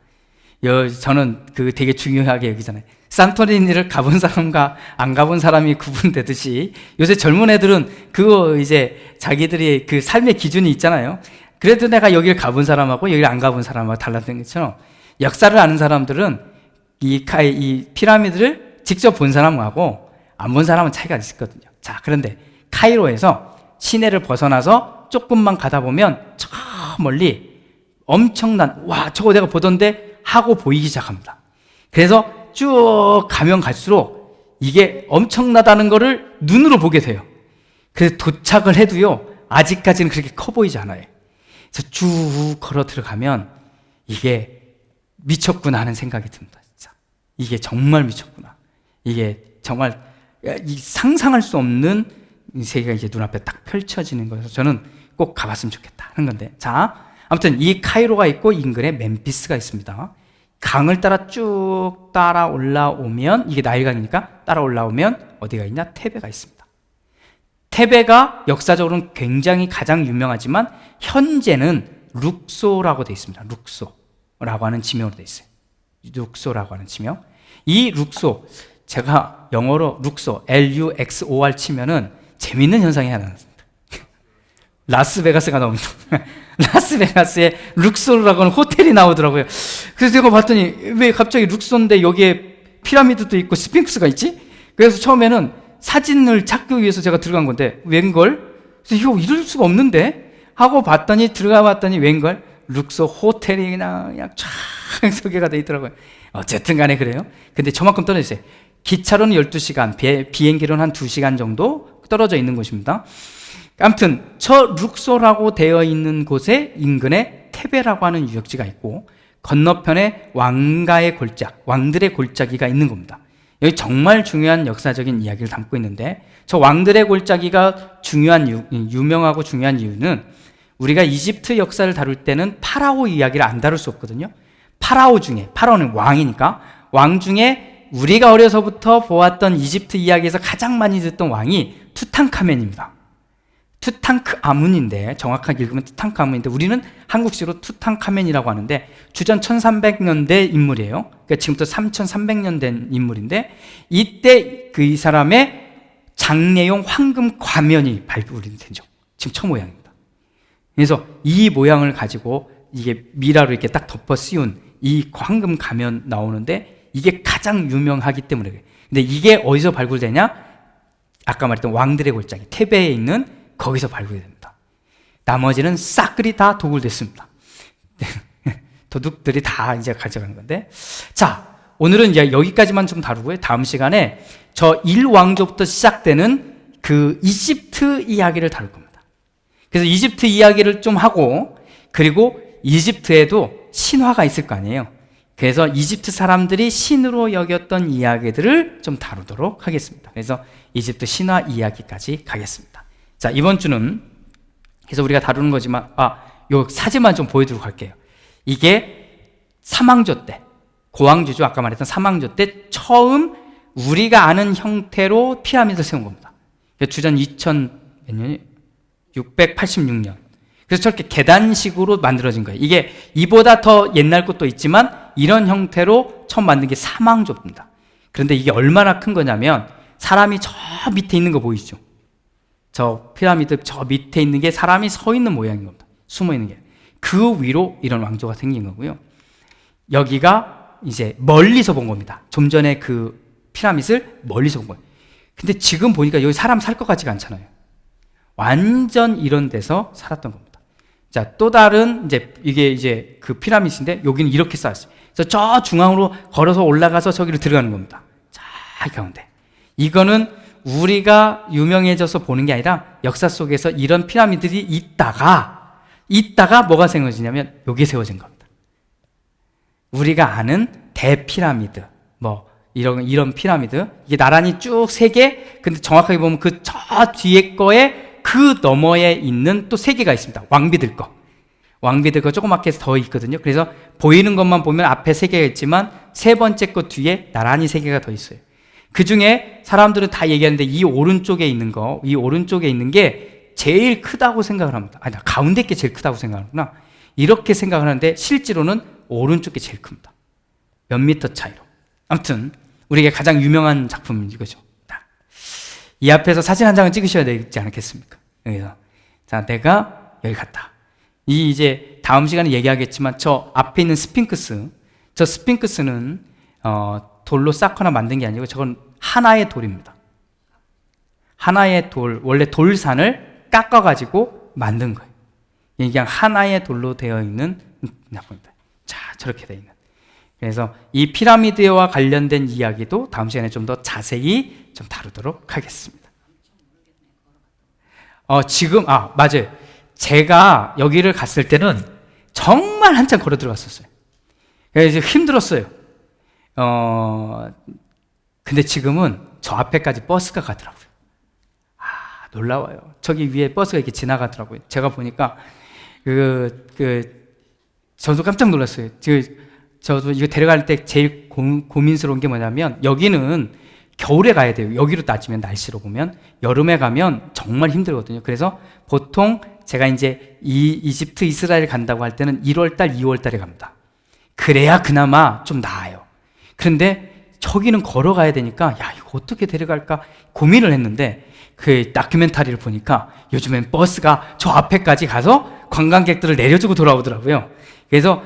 저는 되게 중요하게 여기잖아요. 산토리니를 가본 사람과 안 가본 사람이 구분되듯이 요새 젊은 애들은 이제 자기들이 그 삶의 기준이 있잖아요. 그래도 내가 여기를 가본 사람하고 여기를 안 가본 사람하고 달라지는 것처럼 역사를 아는 사람들은 이 피라미드를 직접 본 사람하고 안 본 사람은 차이가 있거든요. 자, 그런데 카이로에서 시내를 벗어나서 조금만 가다 보면 저 멀리 엄청난, 와, 저거 내가 보던데 하고 보이기 시작합니다. 그래서 쭉 가면 갈수록 이게 엄청나다는 거를 눈으로 보게 돼요. 그래서 도착을 해도요, 아직까지는 그렇게 커 보이지 않아요. 그래서 쭉 걸어 들어가면 이게 미쳤구나 하는 생각이 듭니다. 진짜 이게 정말 미쳤구나. 이게 정말 상상할 수 없는 세계가 이제 눈앞에 딱 펼쳐지는 거여서 저는 꼭 가봤으면 좋겠다 하는 건데, 자, 아무튼 이 카이로가 있고 인근에 멤피스가 있습니다. 강을 따라 쭉 따라 올라오면, 이게 나일강이니까 따라 올라오면 어디가 있냐? 테베가 있습니다. 테베가 역사적으로는 굉장히 가장 유명하지만 현재는 룩소라고 되어 있습니다. 룩소라고 하는 지명으로 되어 있어요. 룩소라고 하는 지명. 이 룩소, 제가 영어로 룩소, LUXOR 치면은 재밌는 현상이 하나 나왔습니다. 라스베가스가 나옵니다. 라스베가스에 룩소라고 하는 호텔이 나오더라고요. 그래서 제가 봤더니 왜 갑자기 룩소인데 여기에 피라미드도 있고 스핑크스가 있지? 그래서 처음에는 사진을 찾기 위해서 제가 들어간 건데 웬걸? 그래서 이거 이럴 수가 없는데? 하고 봤더니 들어가 봤더니 웬걸? 룩소 호텔이 그냥 쫙 소개가 돼 있더라고요. 어쨌든 간에 그래요. 근데 저만큼 떨어져 있어요. 기차로는 12시간, 비행기로는 한 2시간 정도 떨어져 있는 곳입니다. 아무튼 저 룩소라고 되어 있는 곳에 인근에 테베라고 하는 유적지가 있고 건너편에 왕가의 골짜기, 왕들의 골짜기가 있는 겁니다. 여기 정말 중요한 역사적인 이야기를 담고 있는데, 저 왕들의 골짜기가 유명하고 중요한 이유는 우리가 이집트 역사를 다룰 때는 파라오 이야기를 안 다룰 수 없거든요. 파라오는 왕이니까, 왕 중에 우리가 어려서부터 보았던 이집트 이야기에서 가장 많이 듣던 왕이 투탕카멘입니다. 투탕크아문인데, 정확하게 읽으면 투탕크아문인데 우리는 한국식으로 투탕카멘이라고 하는데 주전 1300년대 인물이에요. 그러니까 지금부터 3300년 된 인물인데, 이때 그 이 사람의 장례용 황금 과면이 발굴이 되죠. 지금 저 모양입니다. 그래서 이 모양을 가지고 이게 미라로 이렇게 딱 덮어 씌운 이 황금 가면 나오는데 이게 가장 유명하기 때문에 그래요. 근데 이게 어디서 발굴되냐? 아까 말했던 왕들의 골짜기 테베에 있는 거기서 발굴이 됩니다. 나머지는 싹그리 다 도굴됐습니다. 도둑들이 다 이제 가져가는 건데, 자, 오늘은 이제 여기까지만 좀 다루고요. 다음 시간에 저 1왕조부터 시작되는 그 이집트 이야기를 다룰 겁니다. 그래서 이집트 이야기를 좀 하고, 그리고 이집트에도 신화가 있을 거 아니에요. 그래서 이집트 사람들이 신으로 여겼던 이야기들을 좀 다루도록 하겠습니다. 그래서 이집트 신화 이야기까지 가겠습니다. 자, 이번 주는 그래서 우리가 다루는 거지만, 요 사진만 좀 보여드리고 갈게요. 이게 사망조 때, 고왕주죠. 아까 말했던 사망조 때 처음 우리가 아는 형태로 피라미드를 세운 겁니다. 주전 686년. 그래서 저렇게 계단식으로 만들어진 거예요. 이게 이보다 더 옛날 것도 있지만 이런 형태로 처음 만든 게 사망조입니다. 그런데 이게 얼마나 큰 거냐면, 사람이 저 밑에 있는 거 보이시죠? 저 피라미드 저 밑에 있는 게 사람이 서 있는 모양인 겁니다. 숨어 있는 게. 그 위로 이런 왕조가 생긴 거고요. 여기가 이제 멀리서 본 겁니다. 좀 전에 그 피라미드를 멀리서 본 거예요. 근데 지금 보니까 여기 사람 살 것 같지가 않잖아요. 완전 이런 데서 살았던 겁니다. 자, 또 다른 이게 이제 그 피라미드인데 여기는 이렇게 쌓였어요. 그래서 저 중앙으로 걸어서 올라가서 저기로 들어가는 겁니다. 자, 이 가운데. 이거는 우리가 유명해져서 보는 게 아니라 역사 속에서 이런 피라미드들이 있다가 뭐가 세워지냐면 여기 세워진 겁니다. 우리가 아는 대피라미드, 뭐 이런 피라미드, 이게 나란히 쭉 세 개, 근데 정확하게 보면 그 저 뒤에 거에 그 너머에 있는 또 세 개가 있습니다. 왕비들 거 조그맣게 더 있거든요. 그래서 보이는 것만 보면 앞에 세 개가 있지만 세 번째 거 뒤에 나란히 세 개가 더 있어요. 그 중에 사람들은 다 얘기하는데 이 오른쪽에 있는 게 제일 크다고 생각을 합니다. 나 가운데 게 제일 크다고 생각하는구나. 이렇게 생각하는데 실제로는 오른쪽 게 제일 큽니다. 몇 미터 차이로. 아무튼 우리에게 가장 유명한 작품은 이거죠. 이 앞에서 사진 한 장을 찍으셔야 되지 않겠습니까? 여기서. 자, 내가 여기 갔다. 이제 다음 시간에 얘기하겠지만 저 앞에 있는 스핑크스, 저 스핑크스는 돌로 쌓거나 만든 게 아니고 저건 하나의 돌입니다. 하나의 돌, 원래 돌산을 깎아가지고 만든 거예요. 이게 그냥 하나의 돌로 되어 있는 나무입니다. 자, 저렇게 되어 있는. 그래서 이 피라미드와 관련된 이야기도 다음 시간에 좀 더 자세히 좀 다루도록 하겠습니다. 맞아요. 제가 여기를 갔을 때는 정말 한참 걸어 들어갔었어요. 그래서 힘들었어요. 근데 지금은 저 앞에까지 버스가 가더라고요. 놀라워요. 저기 위에 버스가 이렇게 지나가더라고요. 제가 보니까 저도 깜짝 놀랐어요. 저도 이거 데려갈 때 제일 고민스러운 게 뭐냐면, 여기는 겨울에 가야 돼요. 여기로 따지면, 날씨로 보면. 여름에 가면 정말 힘들거든요. 그래서 보통 제가 이제 이집트, 이스라엘 간다고 할 때는 1월달, 2월달에 갑니다. 그래야 그나마 좀 나아요. 그런데 저기는 걸어가야 되니까, 야, 이거 어떻게 데려갈까 고민을 했는데, 그 다큐멘터리를 보니까 요즘엔 버스가 저 앞에까지 가서 관광객들을 내려주고 돌아오더라고요. 그래서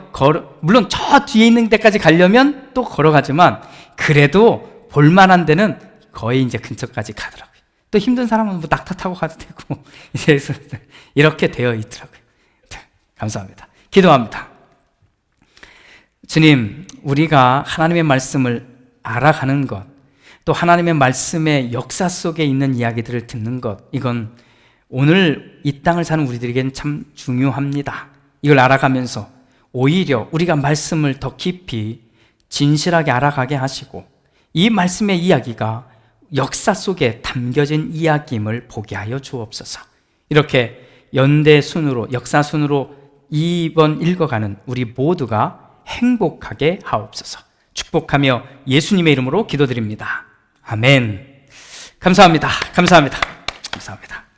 물론 저 뒤에 있는 데까지 가려면 또 걸어가지만, 그래도 볼만한 데는 거의 이제 근처까지 가더라고요. 또 힘든 사람은 뭐 낙타 타고 가도 되고 이렇게 되어 있더라고요. 감사합니다. 기도합니다. 주님, 우리가 하나님의 말씀을 알아가는 것, 또 하나님의 말씀의 역사 속에 있는 이야기들을 듣는 것, 이건 오늘 이 땅을 사는 우리들에게는 참 중요합니다. 이걸 알아가면서 오히려 우리가 말씀을 더 깊이 진실하게 알아가게 하시고, 이 말씀의 이야기가 역사 속에 담겨진 이야기임을 보게 하여 주옵소서. 이렇게 연대 순으로, 역사 순으로 이번 읽어가는 우리 모두가 행복하게 하옵소서. 축복하며 예수님의 이름으로 기도드립니다. 아멘. 감사합니다. 감사합니다. 감사합니다.